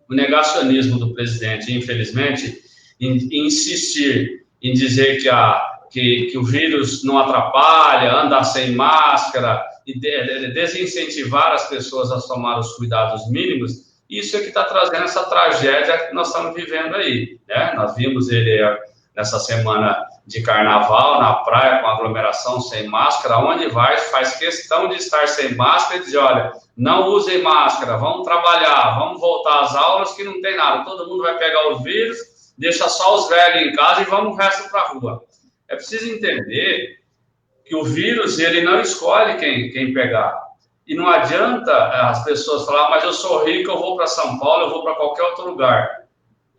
o negacionismo do presidente, infelizmente, em insistir em dizer que o vírus não atrapalha, andar sem máscara, e desincentivar as pessoas a tomar os cuidados mínimos, isso é que está trazendo essa tragédia que nós estamos vivendo aí, né? Nós vimos ele nessa semana de carnaval, na praia, com aglomeração, sem máscara, onde vai, faz questão de estar sem máscara e dizer, olha, não usem máscara, vamos trabalhar, vamos voltar às aulas, que não tem nada, todo mundo vai pegar o vírus, deixa só os velhos em casa e vamos o resto para a rua. É preciso entender que o vírus, ele não escolhe quem pegar. E não adianta as pessoas falar, mas eu sou rico, eu vou para São Paulo, eu vou para qualquer outro lugar.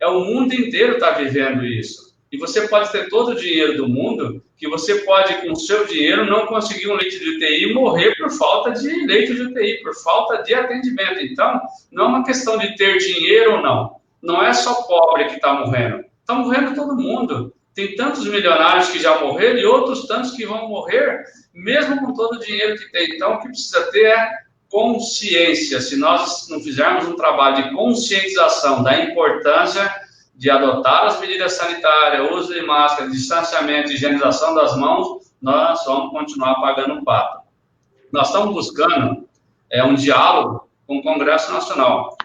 O mundo inteiro está vivendo isso. E você pode ter todo o dinheiro do mundo, que você pode, com o seu dinheiro, não conseguir um leito de UTI e morrer por falta de leito de UTI, por falta de atendimento. Então, não é uma questão de ter dinheiro ou não. Não é só pobre que está morrendo. Está morrendo todo mundo. Tem tantos milionários que já morreram e outros tantos que vão morrer, mesmo com todo o dinheiro que tem. Então, o que precisa ter é consciência. Se nós não fizermos um trabalho de conscientização da importância de adotar as medidas sanitárias, uso de máscara, distanciamento, higienização das mãos, nós vamos continuar pagando o pato. Nós estamos buscando um diálogo com o Congresso Nacional,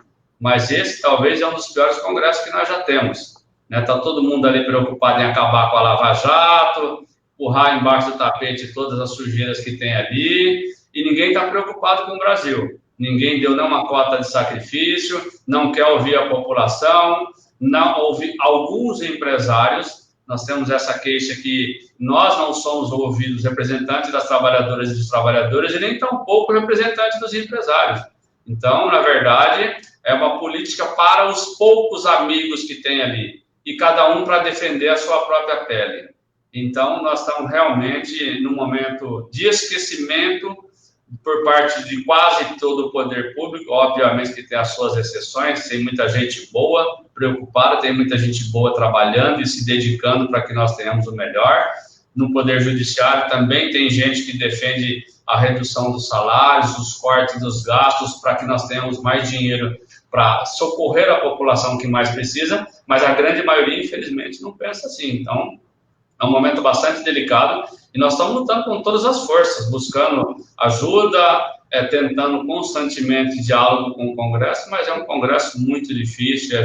mas esse talvez é um dos piores congressos que nós já temos. Está todo mundo ali preocupado em acabar com a Lava Jato, empurrar embaixo do tapete todas as sujeiras que tem ali, e ninguém está preocupado com o Brasil. Ninguém deu nenhuma cota de sacrifício, não quer ouvir a população, não ouvir alguns empresários. Nós temos essa queixa que nós não somos ouvidos representantes das trabalhadoras e dos trabalhadores e nem tampouco representantes dos empresários. Então, na verdade, é uma política para os poucos amigos que tem ali, e cada um para defender a sua própria pele. Então, nós estamos realmente num momento de esquecimento por parte de quase todo o poder público. Obviamente que tem as suas exceções, tem muita gente boa preocupada, tem muita gente boa trabalhando e se dedicando para que nós tenhamos o melhor, no Poder Judiciário, também tem gente que defende a redução dos salários, os cortes dos gastos, para que nós tenhamos mais dinheiro para socorrer a população que mais precisa, mas a grande maioria, infelizmente, não pensa assim. Então, é um momento bastante delicado e nós estamos lutando com todas as forças, buscando ajuda, tentando constantemente diálogo com o Congresso, mas é um Congresso muito difícil.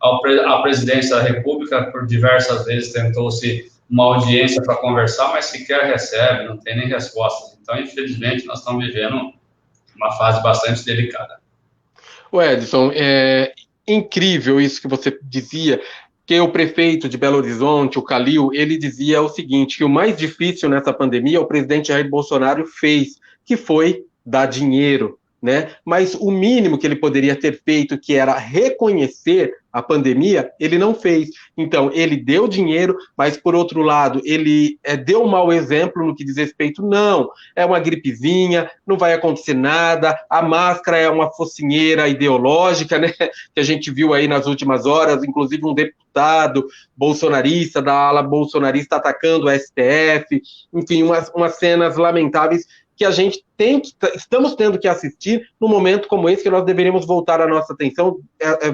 A presidência da República, por diversas vezes, tentou-se uma audiência para conversar, mas sequer recebe, não tem nem respostas. Então, infelizmente, nós estamos vivendo uma fase bastante delicada. Edson, é incrível isso que você dizia, que o prefeito de Belo Horizonte, o Calil, ele dizia o seguinte, que o mais difícil nessa pandemia o presidente Jair Bolsonaro fez, que foi dar dinheiro, né? Mas o mínimo que ele poderia ter feito, que era reconhecer a pandemia, ele não fez. Então, ele deu dinheiro, mas, por outro lado, ele deu um mau exemplo no que diz respeito, não, é uma gripezinha, não vai acontecer nada, a máscara é uma focinheira ideológica, né, que a gente viu aí nas últimas horas, inclusive um deputado bolsonarista, da ala bolsonarista, atacando o STF, enfim, umas cenas lamentáveis que a gente estamos tendo que assistir num momento como esse, que nós deveríamos voltar a nossa atenção,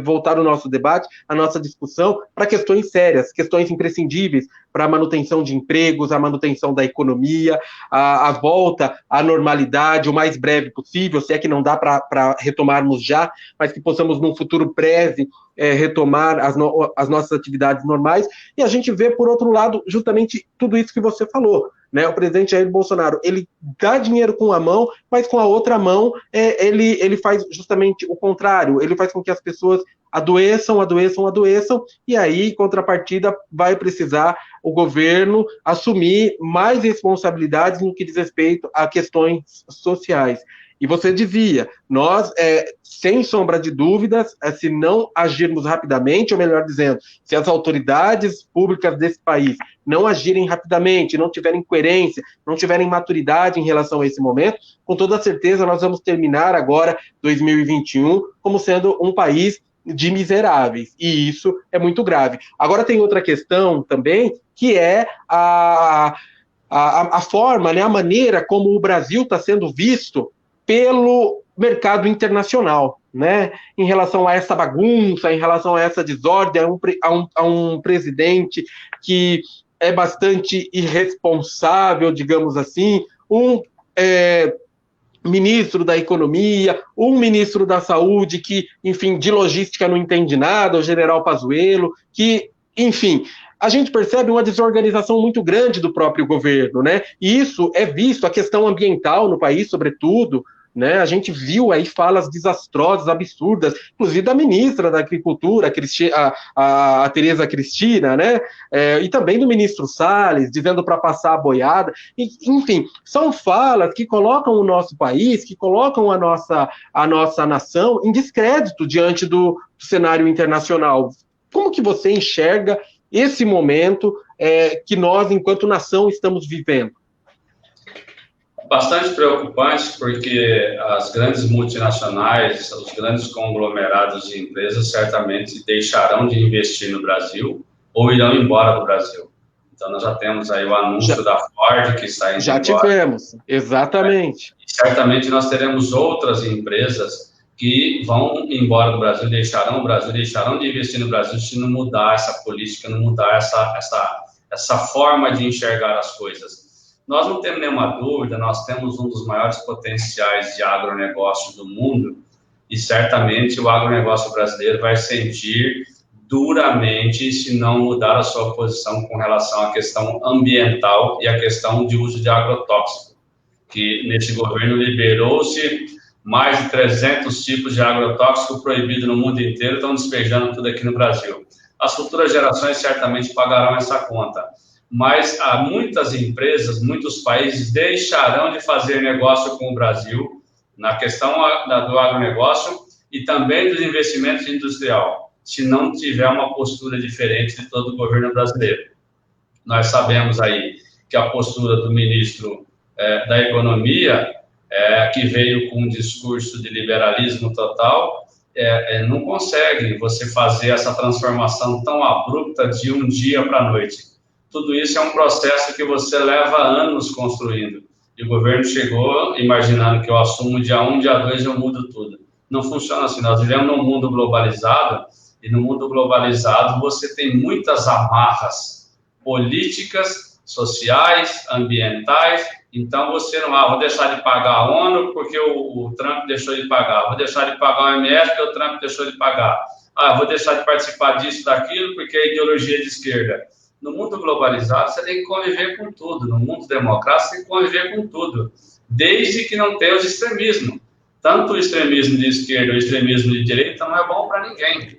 voltar o nosso debate, a nossa discussão para questões sérias, questões imprescindíveis para a manutenção de empregos, a manutenção da economia, a volta à normalidade o mais breve possível, se é que não dá para retomarmos já, mas que possamos, num futuro breve, retomar as nossas atividades normais. E a gente vê, por outro lado, justamente tudo isso que você falou, né? O presidente Jair Bolsonaro, ele dá dinheiro com a mão, mas com a outra mão ele faz justamente o contrário, ele faz com que as pessoas adoeçam, e aí, em contrapartida, vai precisar o governo assumir mais responsabilidades no que diz respeito a questões sociais. E você dizia, nós, sem sombra de dúvidas, se não agirmos rapidamente, ou melhor dizendo, se as autoridades públicas desse país não agirem rapidamente, não tiverem coerência, não tiverem maturidade em relação a esse momento, com toda certeza nós vamos terminar agora 2021 como sendo um país de miseráveis, e isso é muito grave. Agora tem outra questão também, que é a forma, né, a maneira como o Brasil está sendo visto pelo mercado internacional, né? Em relação a essa bagunça, em relação a essa desordem, a um presidente que é bastante irresponsável, digamos assim, ministro da Economia, um ministro da Saúde que, enfim, de logística não entende nada, o general Pazuello, que, enfim, a gente percebe uma desorganização muito grande do próprio governo, né? E isso é visto, a questão ambiental no país, sobretudo, né? A gente viu aí falas desastrosas, absurdas, inclusive da ministra da Agricultura, a Tereza Cristina, né? E também do ministro Salles, dizendo para passar a boiada. Enfim, são falas que colocam o nosso país, que colocam a nossa nação em descrédito diante do cenário internacional. Como que você enxerga esse momento que nós, enquanto nação, estamos vivendo? Bastante preocupante, porque as grandes multinacionais, os grandes conglomerados de empresas certamente deixarão de investir no Brasil ou irão embora do Brasil. Então, nós já temos aí o anúncio da Ford que está indo já embora. Já tivemos, exatamente. E certamente nós teremos outras empresas que vão embora do Brasil, deixarão de investir no Brasil se não mudar essa política, não mudar essa forma de enxergar as coisas. Nós não temos nenhuma dúvida, nós temos um dos maiores potenciais de agronegócio do mundo e certamente o agronegócio brasileiro vai sentir duramente se não mudar a sua posição com relação à questão ambiental e à questão de uso de agrotóxico, que nesse governo liberou-se mais de 300 tipos de agrotóxico proibido no mundo inteiro, estão despejando tudo aqui no Brasil. As futuras gerações certamente pagarão essa conta. Mas muitas empresas, muitos países deixarão de fazer negócio com o Brasil na questão do agronegócio e também dos investimentos industrial, se não tiver uma postura diferente de todo o governo brasileiro. Nós sabemos aí que a postura do ministro da Economia, que veio com um discurso de liberalismo total, não consegue você fazer essa transformação tão abrupta de um dia para a noite. tudo isso é um processo que você leva anos construindo. E o governo chegou imaginando que eu assumo dia 1, dia 2 eu mudo tudo. Não funciona assim. Nós vivemos num mundo globalizado, e no mundo globalizado você tem muitas amarras políticas, sociais, ambientais. Então você não, vou deixar de pagar a ONU porque o Trump deixou de pagar, vou deixar de pagar o OMS porque o Trump deixou de pagar, vou deixar de participar disso, daquilo porque é ideologia de esquerda. No mundo globalizado você tem que conviver com tudo, no mundo democrático você tem que conviver com tudo, desde que não tenha os extremismos. Tanto o extremismo de esquerda ou o extremismo de direita não é bom para ninguém.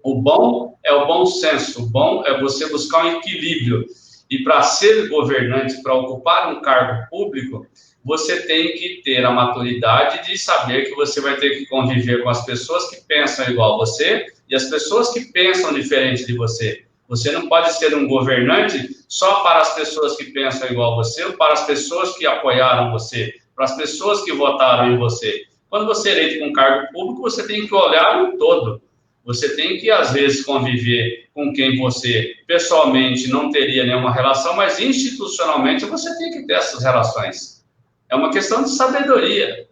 O bom é o bom senso, o bom é você buscar um equilíbrio. E para ser governante, para ocupar um cargo público, você tem que ter a maturidade de saber que você vai ter que conviver com as pessoas que pensam igual a você e as pessoas que pensam diferente de você. Você não pode ser um governante só para as pessoas que pensam igual a você ou para as pessoas que apoiaram você, para as pessoas que votaram em você. Quando você é eleito com um cargo público, você tem que olhar o todo. Você tem que, às vezes, conviver com quem você, pessoalmente, não teria nenhuma relação, mas institucionalmente você tem que ter essas relações. É uma questão de sabedoria.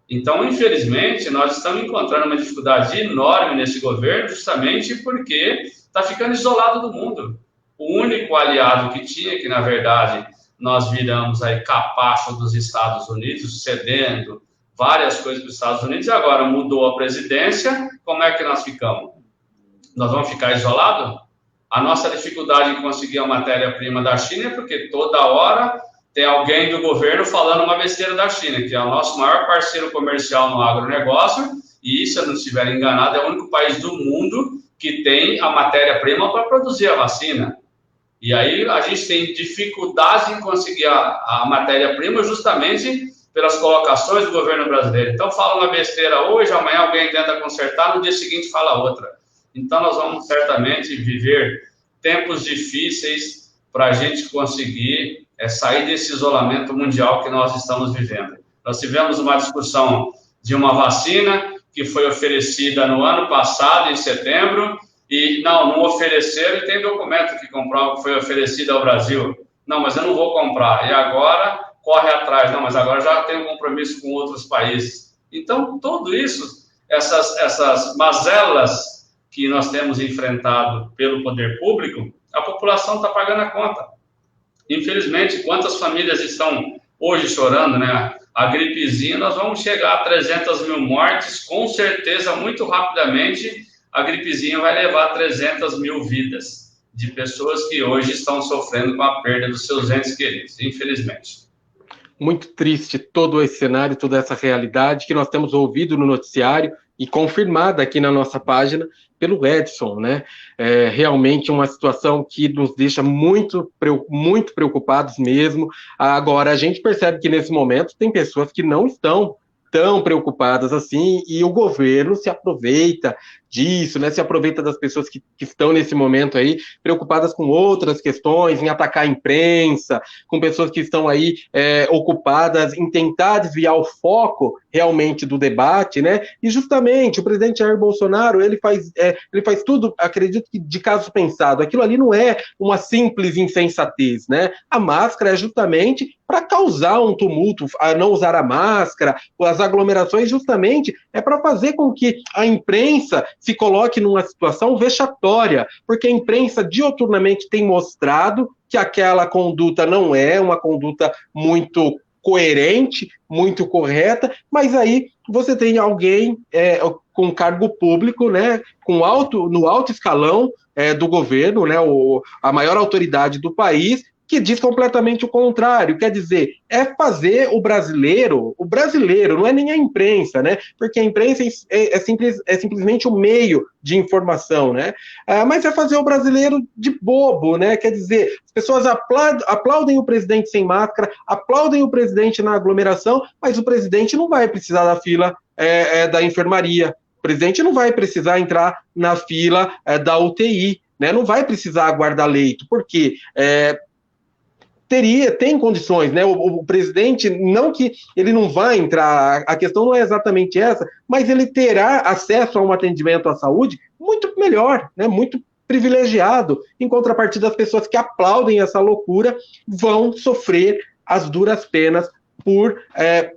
Então, infelizmente, nós estamos encontrando uma dificuldade enorme nesse governo, justamente porque está ficando isolado do mundo. O único aliado que tinha, que, na verdade, nós viramos aí capacho dos Estados Unidos, cedendo várias coisas para os Estados Unidos, e agora mudou a presidência, como é que nós ficamos? Nós vamos ficar isolados? A nossa dificuldade em conseguir a matéria-prima da China é porque toda hora tem alguém do governo falando uma besteira da China, que é o nosso maior parceiro comercial no agronegócio, e, se eu não estiver enganado, é o único país do mundo que tem a matéria-prima para produzir a vacina. E aí a gente tem dificuldade em conseguir a matéria-prima justamente pelas colocações do governo brasileiro. Então, fala uma besteira hoje, amanhã alguém tenta consertar, no dia seguinte fala outra. Então, nós vamos certamente viver tempos difíceis para a gente conseguir sair desse isolamento mundial que nós estamos vivendo. Nós tivemos uma discussão de uma vacina que foi oferecida no ano passado, em setembro, e não ofereceram, e tem documento que comprova que foi oferecido ao Brasil. Não, mas eu não vou comprar. E agora corre atrás, não, mas agora já tem um compromisso com outros países. Então, tudo isso, essas mazelas que nós temos enfrentado pelo poder público, a população está pagando a conta. Infelizmente, quantas famílias estão hoje chorando, né? A gripezinha, nós vamos chegar a 300 mil mortes, com certeza, muito rapidamente, a gripezinha vai levar 300 mil vidas de pessoas que hoje estão sofrendo com a perda dos seus entes queridos, infelizmente. Muito triste todo esse cenário, toda essa realidade que nós temos ouvido no noticiário e confirmada aqui na nossa página pelo Edson, né? É realmente uma situação que nos deixa muito preocupados mesmo. Agora, a gente percebe que nesse momento tem pessoas que não estão tão preocupadas assim, e o governo se aproveita disso, né? Se aproveita das pessoas que estão nesse momento aí preocupadas com outras questões, em atacar a imprensa, com pessoas que estão aí ocupadas em tentar desviar o foco realmente do debate, né? E justamente o presidente Jair Bolsonaro, ele faz tudo, acredito que de caso pensado. Aquilo ali não é uma simples insensatez, né? A máscara é justamente para causar um tumulto, a não usar a máscara, as aglomerações justamente é para fazer com que a imprensa se coloque numa situação vexatória, porque a imprensa dioturnamente tem mostrado que aquela conduta não é uma conduta muito coerente, muito correta, mas aí você tem alguém com cargo público, né, no alto escalão do governo, né, a maior autoridade do país, que diz completamente o contrário. Quer dizer, é fazer o brasileiro, não é nem a imprensa, né? Porque a imprensa é simplesmente um meio de informação, né? Mas é fazer o brasileiro de bobo, né? Quer dizer, as pessoas aplaudem o presidente sem máscara, aplaudem o presidente na aglomeração, mas o presidente não vai precisar da fila da enfermaria, o presidente não vai precisar entrar na fila da UTI, né? Não vai precisar aguardar leito, porque tem condições, né? O presidente, não que ele não vai entrar, a questão não é exatamente essa, mas ele terá acesso a um atendimento à saúde muito melhor, né? Muito privilegiado. Em contrapartida, as pessoas que aplaudem essa loucura vão sofrer as duras penas por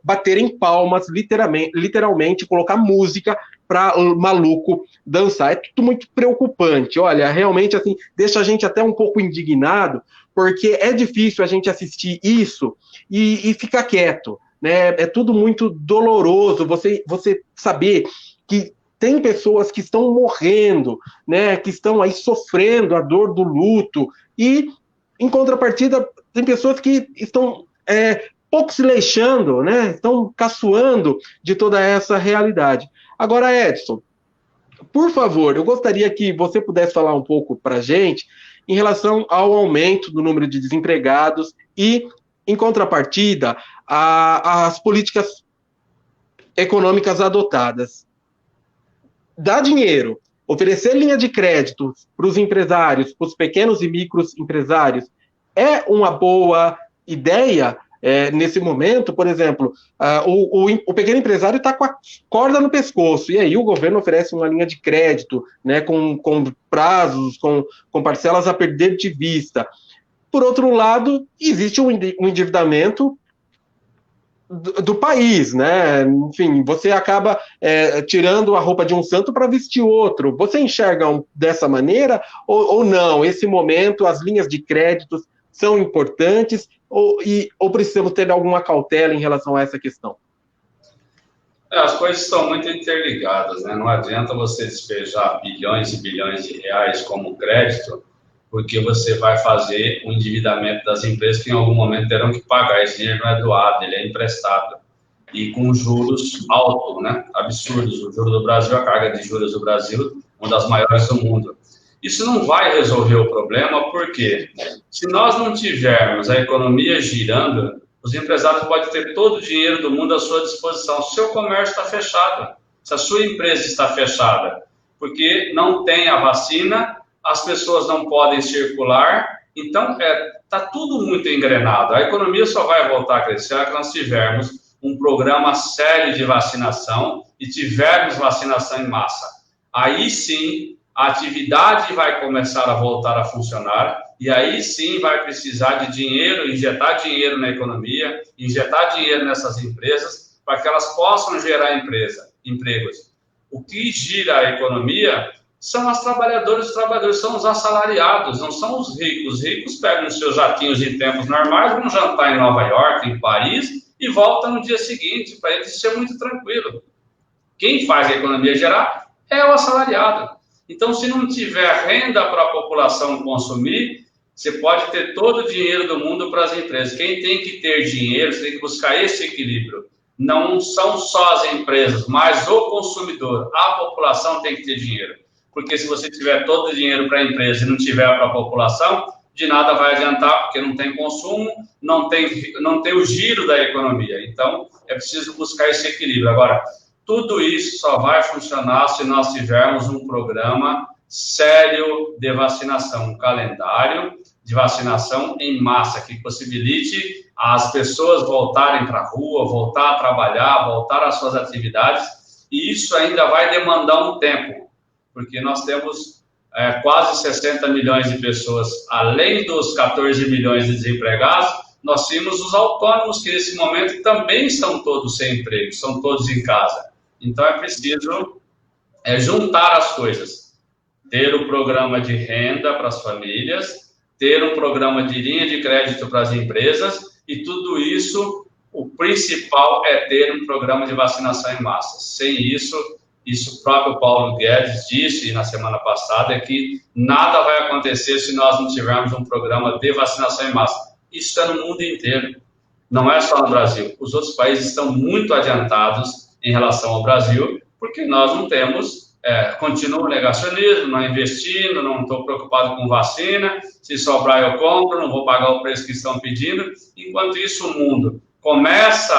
baterem palmas, literalmente, colocar música para o maluco dançar. É tudo muito preocupante. Olha, realmente, assim, deixa a gente até um pouco indignado, porque é difícil a gente assistir isso e ficar quieto, né? É tudo muito doloroso você saber que tem pessoas que estão morrendo, né? Que estão aí sofrendo a dor do luto, e, em contrapartida, tem pessoas que estão pouco se leixando, né? Estão caçoando de toda essa realidade. Agora, Edson, por favor, eu gostaria que você pudesse falar um pouco para a gente em relação ao aumento do número de desempregados e, em contrapartida, as políticas econômicas adotadas. Dar dinheiro, oferecer linha de crédito para os empresários, para os pequenos e micros empresários, é uma boa ideia? Nesse momento, por exemplo, o pequeno empresário está com a corda no pescoço, e aí o governo oferece uma linha de crédito, né, com prazos, com parcelas a perder de vista. Por outro lado, existe um endividamento do país, né? Enfim, você acaba tirando a roupa de um santo para vestir outro. Você enxerga dessa maneira ou não? Esse momento, as linhas de créditos são importantes ou precisamos ter alguma cautela em relação a essa questão? As coisas estão muito interligadas, né? Não adianta você despejar bilhões e bilhões de reais como crédito, porque você vai fazer o endividamento das empresas que em algum momento terão que pagar. Esse dinheiro não é doado, ele é emprestado. E com juros altos, né? Absurdos. O juro do Brasil, a carga de juros do Brasil, uma das maiores do mundo. Isso não vai resolver o problema, porque se nós não tivermos a economia girando, os empresários podem ter todo o dinheiro do mundo à sua disposição. Se o seu comércio está fechado, se a sua empresa está fechada, porque não tem a vacina, as pessoas não podem circular, então está tudo muito engrenado. A economia só vai voltar a crescer se nós tivermos um programa sério de vacinação e tivermos vacinação em massa. Aí sim, a atividade vai começar a voltar a funcionar, e aí sim vai precisar de dinheiro, injetar dinheiro na economia, injetar dinheiro nessas empresas, para que elas possam gerar empregos. O que gira a economia são as trabalhadoras e os trabalhadores, são os assalariados, não são os ricos. Os ricos pegam os seus jatinhos em tempos normais, vão jantar em Nova York, em Paris, e voltam no dia seguinte, para eles ser muito tranquilo. Quem faz a economia gerar é o assalariado. Então, se não tiver renda para a população consumir, você pode ter todo o dinheiro do mundo para as empresas. Quem tem que ter dinheiro, você tem que buscar esse equilíbrio. Não são só as empresas, mas o consumidor, a população tem que ter dinheiro. Porque se você tiver todo o dinheiro para a empresa e não tiver para a população, de nada vai adiantar, porque não tem consumo, não tem o giro da economia. Então, é preciso buscar esse equilíbrio. Agora, tudo isso só vai funcionar se nós tivermos um programa sério de vacinação, um calendário de vacinação em massa, que possibilite as pessoas voltarem para a rua, voltar a trabalhar, voltar às suas atividades, e isso ainda vai demandar um tempo, porque nós temos quase 60 milhões de pessoas, além dos 14 milhões de desempregados, nós temos os autônomos que nesse momento também estão todos sem emprego, estão todos em casa. Então, é preciso juntar as coisas. Ter o programa de renda para as famílias, ter um programa de linha de crédito para as empresas, e tudo isso, o principal é ter um programa de vacinação em massa. Sem isso o próprio Paulo Guedes disse na semana passada, é que nada vai acontecer se nós não tivermos um programa de vacinação em massa. Isso é no mundo inteiro, não é só no Brasil. Os outros países estão muito adiantados em relação ao Brasil, porque nós não temos, continua o negacionismo, não investindo, não estou preocupado com vacina, se sobrar eu compro, não vou pagar o preço que estão pedindo. Enquanto isso, o mundo começa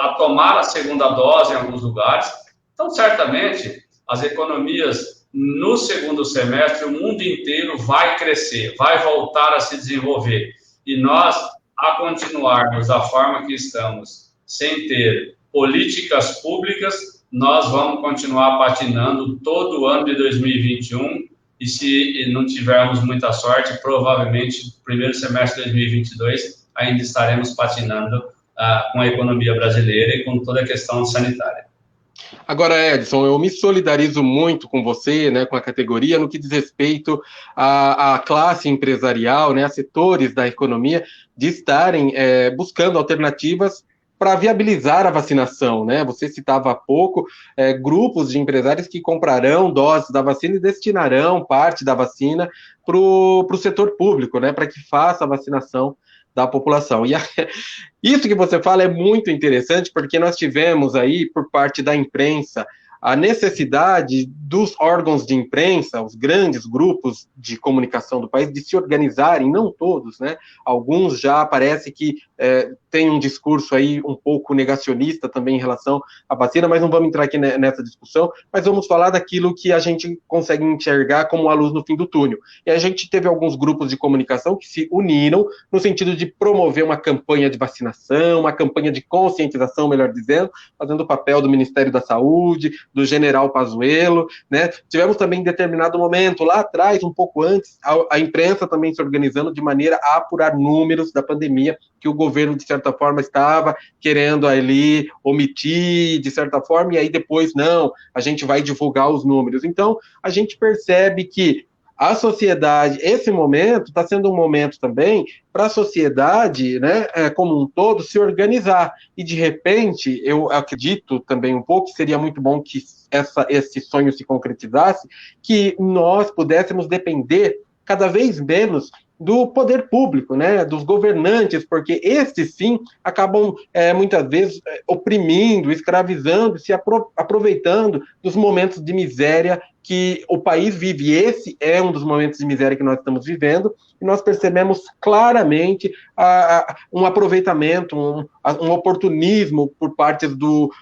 a tomar a segunda dose em alguns lugares. Então, certamente, as economias no segundo semestre, o mundo inteiro vai crescer, vai voltar a se desenvolver. E nós, a continuarmos da forma que estamos, sem ter políticas públicas, nós vamos continuar patinando todo o ano de 2021 e se não tivermos muita sorte, provavelmente, no primeiro semestre de 2022, ainda estaremos patinando com a economia brasileira e com toda a questão sanitária. Agora, Edson, eu me solidarizo muito com você, né, com a categoria, no que diz respeito à classe empresarial, né, a setores da economia, de estarem buscando alternativas para viabilizar a vacinação, né? Você citava há pouco grupos de empresários que comprarão doses da vacina e destinarão parte da vacina para o setor público, né, para que faça a vacinação da população. Isso que você fala é muito interessante, porque nós tivemos aí, por parte da imprensa, a necessidade dos órgãos de imprensa, os grandes grupos de comunicação do país, de se organizarem, não todos, né? Alguns já parece que têm um discurso aí um pouco negacionista também em relação à vacina, mas não vamos entrar aqui nessa discussão, mas vamos falar daquilo que a gente consegue enxergar como a luz no fim do túnel. E a gente teve alguns grupos de comunicação que se uniram no sentido de promover uma campanha de vacinação, uma campanha de conscientização, melhor dizendo, fazendo o papel do Ministério da Saúde, do general Pazuello, né? Tivemos também em determinado momento, lá atrás, um pouco antes, a imprensa também se organizando de maneira a apurar números da pandemia que o governo, de certa forma, estava querendo ali omitir, de certa forma, e aí depois, não, a gente vai divulgar os números. Então, a gente percebe que a sociedade, esse momento está sendo um momento também para a sociedade, né, como um todo, se organizar. E, de repente, eu acredito também um pouco que seria muito bom que esse sonho se concretizasse, que nós pudéssemos depender cada vez menos do poder público, né, dos governantes, porque estes, sim, acabam, muitas vezes, oprimindo, escravizando, se aproveitando dos momentos de miséria que o país vive. Esse é um dos momentos de miséria que nós estamos vivendo, e nós percebemos claramente um aproveitamento, um oportunismo por parte do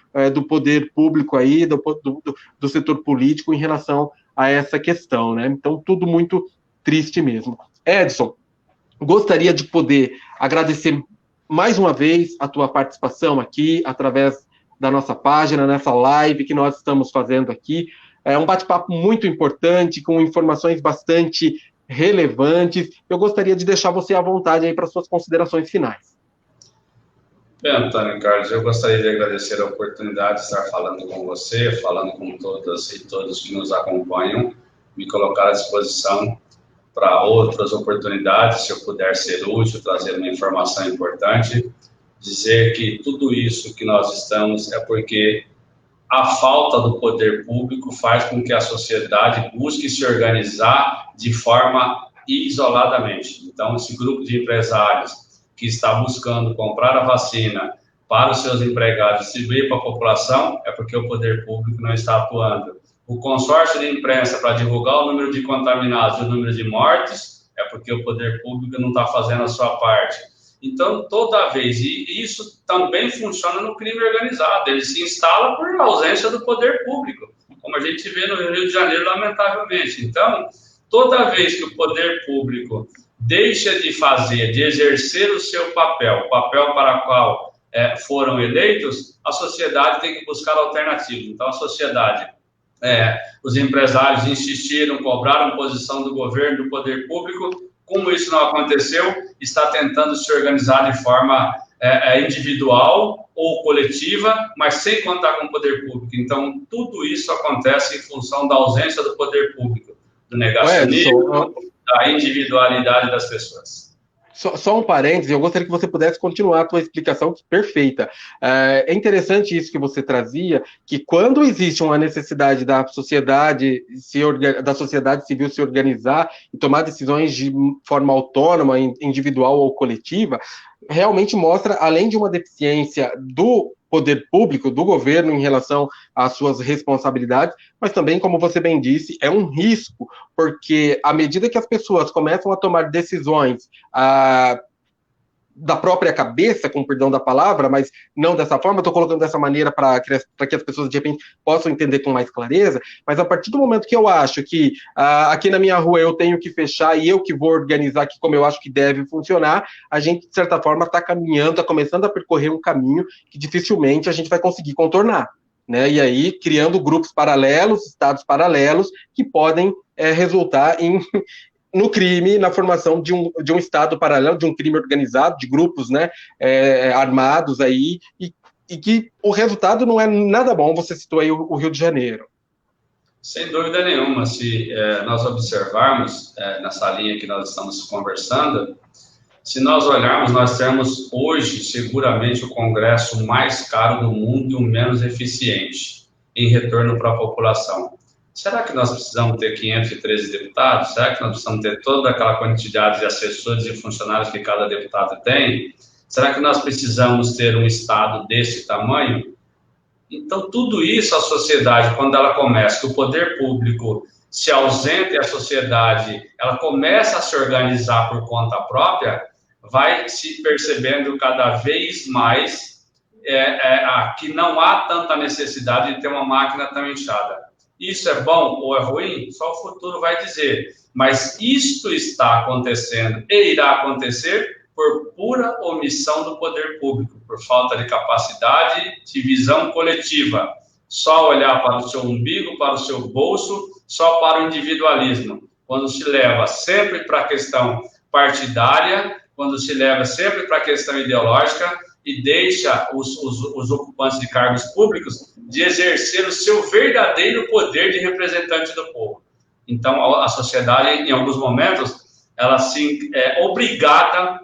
poder público aí, do setor político em relação a essa questão, né? Então, tudo muito triste mesmo. Edson, gostaria de poder agradecer mais uma vez a tua participação aqui, através da nossa página, nessa live que nós estamos fazendo aqui. É um bate-papo muito importante, com informações bastante relevantes. Eu gostaria de deixar você à vontade aí para suas considerações finais. Bem, Antônio Carlos, eu gostaria de agradecer a oportunidade de estar falando com você, falando com todas e todos que nos acompanham, me colocar à disposição para outras oportunidades, se eu puder ser útil, trazer uma informação importante, dizer que tudo isso que nós estamos é porque a falta do poder público faz com que a sociedade busque se organizar de forma isoladamente. Então, esse grupo de empresários que está buscando comprar a vacina para os seus empregados, distribuir para a população, é porque o poder público não está atuando. O consórcio de imprensa para divulgar o número de contaminados e o número de mortes, é porque o poder público não está fazendo a sua parte. Então, toda vez, e isso também funciona no crime organizado, ele se instala por ausência do poder público, como a gente vê no Rio de Janeiro, lamentavelmente. Então, toda vez que o poder público deixa de fazer, de exercer o seu papel, o papel para o qual foram eleitos, a sociedade tem que buscar alternativas. Então, a sociedade... os empresários insistiram, cobraram posição do governo, do poder público. Como isso não aconteceu, está tentando se organizar de forma individual ou coletiva, mas sem contar com o poder público. Então, tudo isso acontece em função da ausência do poder público, do negacionismo, da individualidade das pessoas. Só um parêntese, eu gostaria que você pudesse continuar a sua explicação, perfeita. É interessante isso que você trazia, que quando existe uma necessidade da sociedade civil se organizar e tomar decisões de forma autônoma, individual ou coletiva, realmente mostra, além de uma deficiência do poder público, do governo em relação às suas responsabilidades, mas também, como você bem disse, é um risco, porque à medida que as pessoas começam a tomar decisões da própria cabeça, com perdão da palavra, mas não dessa forma, estou colocando dessa maneira para que as pessoas, de repente, possam entender com mais clareza, mas a partir do momento que eu acho que aqui na minha rua eu tenho que fechar e eu que vou organizar aqui como eu acho que deve funcionar, a gente, de certa forma, está caminhando, está começando a percorrer um caminho que dificilmente a gente vai conseguir contornar. né? E aí criando grupos paralelos, estados paralelos, que podem resultar no crime, na formação de um estado paralelo, de um crime organizado, de grupos, né, armados aí, e que o resultado não é nada bom. Você citou aí o Rio de Janeiro. Sem dúvida nenhuma, se nós observarmos nessa linha que nós estamos conversando, se nós olharmos, nós temos hoje seguramente o Congresso mais caro do mundo e o menos eficiente em retorno para a população. Será que nós precisamos ter 513 deputados? Será que nós precisamos ter toda aquela quantidade de assessores e funcionários que cada deputado tem? Será que nós precisamos ter um Estado desse tamanho? Então, tudo isso, a sociedade, quando ela começa, que o poder público se ausenta e a sociedade, ela começa a se organizar por conta própria, vai se percebendo cada vez mais que não há tanta necessidade de ter uma máquina tão inchada. Isso é bom ou é ruim? Só o futuro vai dizer. Mas isto está acontecendo e irá acontecer por pura omissão do poder público, por falta de capacidade de visão coletiva. Só olhar para o seu umbigo, para o seu bolso, só para o individualismo. Quando se leva sempre para a questão partidária, quando se leva sempre para a questão ideológica e deixa os ocupantes de cargos públicos de exercer o seu verdadeiro poder de representante do povo. Então, a sociedade, em alguns momentos, ela sim é obrigada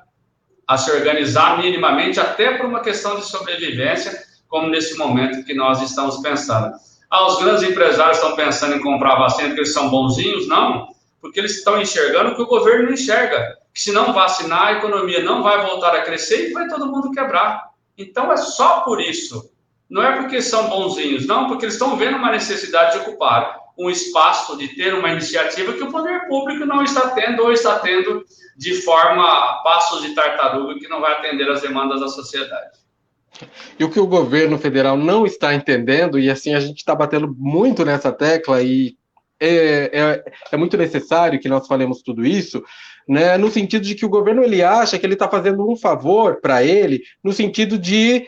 a se organizar minimamente, até por uma questão de sobrevivência, como nesse momento que nós estamos pensando. Os grandes empresários estão pensando em comprar vacina porque eles são bonzinhos? Não, porque eles estão enxergando o que o governo não enxerga, que se não vacinar, a economia não vai voltar a crescer e vai todo mundo quebrar. Então, é só por isso. Não é porque são bonzinhos, não, porque eles estão vendo uma necessidade de ocupar um espaço, de ter uma iniciativa que o poder público não está tendo ou está tendo de forma passos de tartaruga que não vai atender às demandas da sociedade. E o que o governo federal não está entendendo, e assim a gente está batendo muito nessa tecla, e é muito necessário que nós falemos tudo isso, né, no sentido de que o governo ele acha que ele está fazendo um favor para ele, no sentido de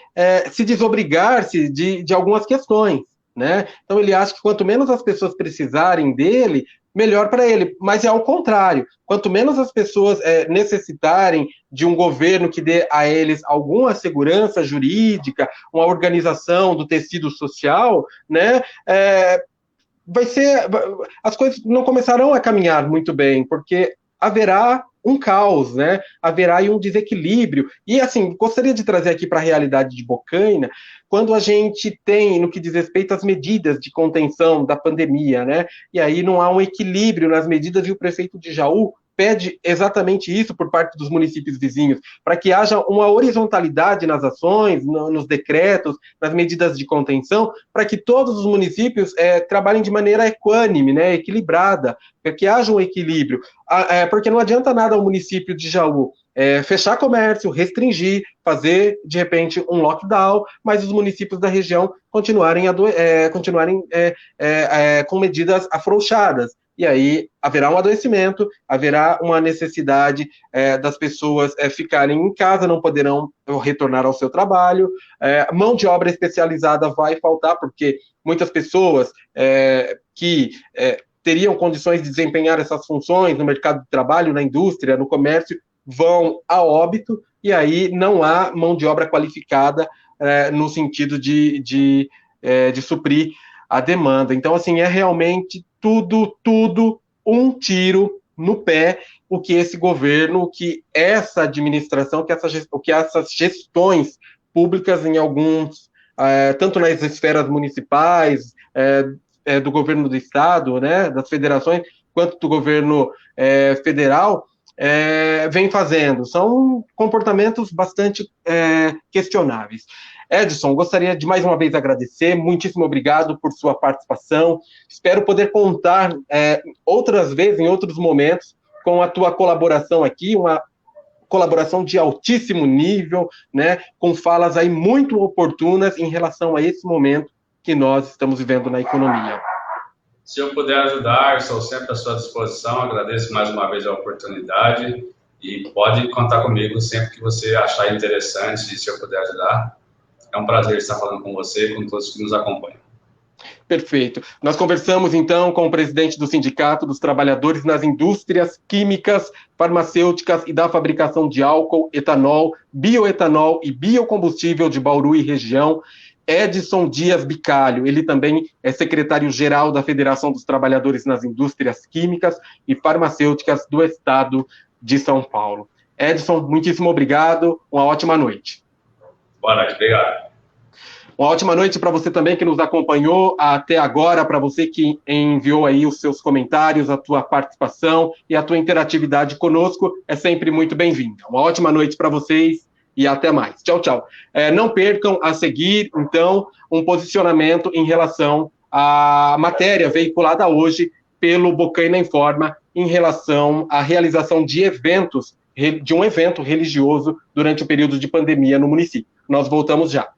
se desobrigar-se de algumas questões. Né? Então ele acha que quanto menos as pessoas precisarem dele, melhor para ele, mas é ao contrário, quanto menos as pessoas necessitarem de um governo que dê a eles alguma segurança jurídica, uma organização do tecido social, né, as coisas não começarão a caminhar muito bem, porque haverá um caos, né? Haverá aí um desequilíbrio. E, assim, gostaria de trazer aqui para a realidade de Bocaina, quando a gente tem, no que diz respeito às medidas de contenção da pandemia, né? E aí não há um equilíbrio nas medidas, e o prefeito de Jaú pede exatamente isso por parte dos municípios vizinhos, para que haja uma horizontalidade nas ações, nos decretos, nas medidas de contenção, para que todos os municípios trabalhem de maneira equânime, né, equilibrada, para que haja um equilíbrio. Porque não adianta nada ao município de Jaú fechar comércio, restringir, fazer, de repente, um lockdown, mas os municípios da região continuarem com medidas afrouxadas. E aí haverá um adoecimento, haverá uma necessidade das pessoas ficarem em casa, não poderão retornar ao seu trabalho, mão de obra especializada vai faltar, porque muitas pessoas que teriam condições de desempenhar essas funções no mercado de trabalho, na indústria, no comércio, vão a óbito, e aí não há mão de obra qualificada no sentido de suprir a demanda. Então, assim, é realmente tudo um tiro no pé o que esse governo, o que essa administração, o que essas gestões públicas em alguns, tanto nas esferas municipais, do governo do estado, né, das federações, quanto do governo federal, vem fazendo. São comportamentos bastante questionáveis. Edson, gostaria de mais uma vez agradecer, muitíssimo obrigado por sua participação, espero poder contar outras vezes, em outros momentos, com a tua colaboração aqui, uma colaboração de altíssimo nível, né, com falas aí muito oportunas em relação a esse momento que nós estamos vivendo na economia. Se eu puder ajudar, estou sempre à sua disposição, agradeço mais uma vez a oportunidade e pode contar comigo sempre que você achar interessante e se eu puder ajudar. É um prazer estar falando com você e com todos que nos acompanham. Perfeito. Nós conversamos, então, com o presidente do Sindicato dos Trabalhadores nas Indústrias Químicas, Farmacêuticas e da Fabricação de Álcool, Etanol, Bioetanol e Biocombustível de Bauru e região, Edson Dias Bicalho. Ele também é secretário-geral da Federação dos Trabalhadores nas Indústrias Químicas e Farmacêuticas do Estado de São Paulo. Edson, muitíssimo obrigado. Uma ótima noite. Boa noite, obrigado. Uma ótima noite para você também que nos acompanhou até agora, para você que enviou aí os seus comentários, a tua participação e a tua interatividade conosco, é sempre muito bem-vinda. Uma ótima noite para vocês e até mais. Tchau, tchau. Não percam a seguir, então, um posicionamento em relação à matéria veiculada hoje pelo Bocaina Informa em relação à realização de um evento religioso durante o período de pandemia no município. Nós voltamos já.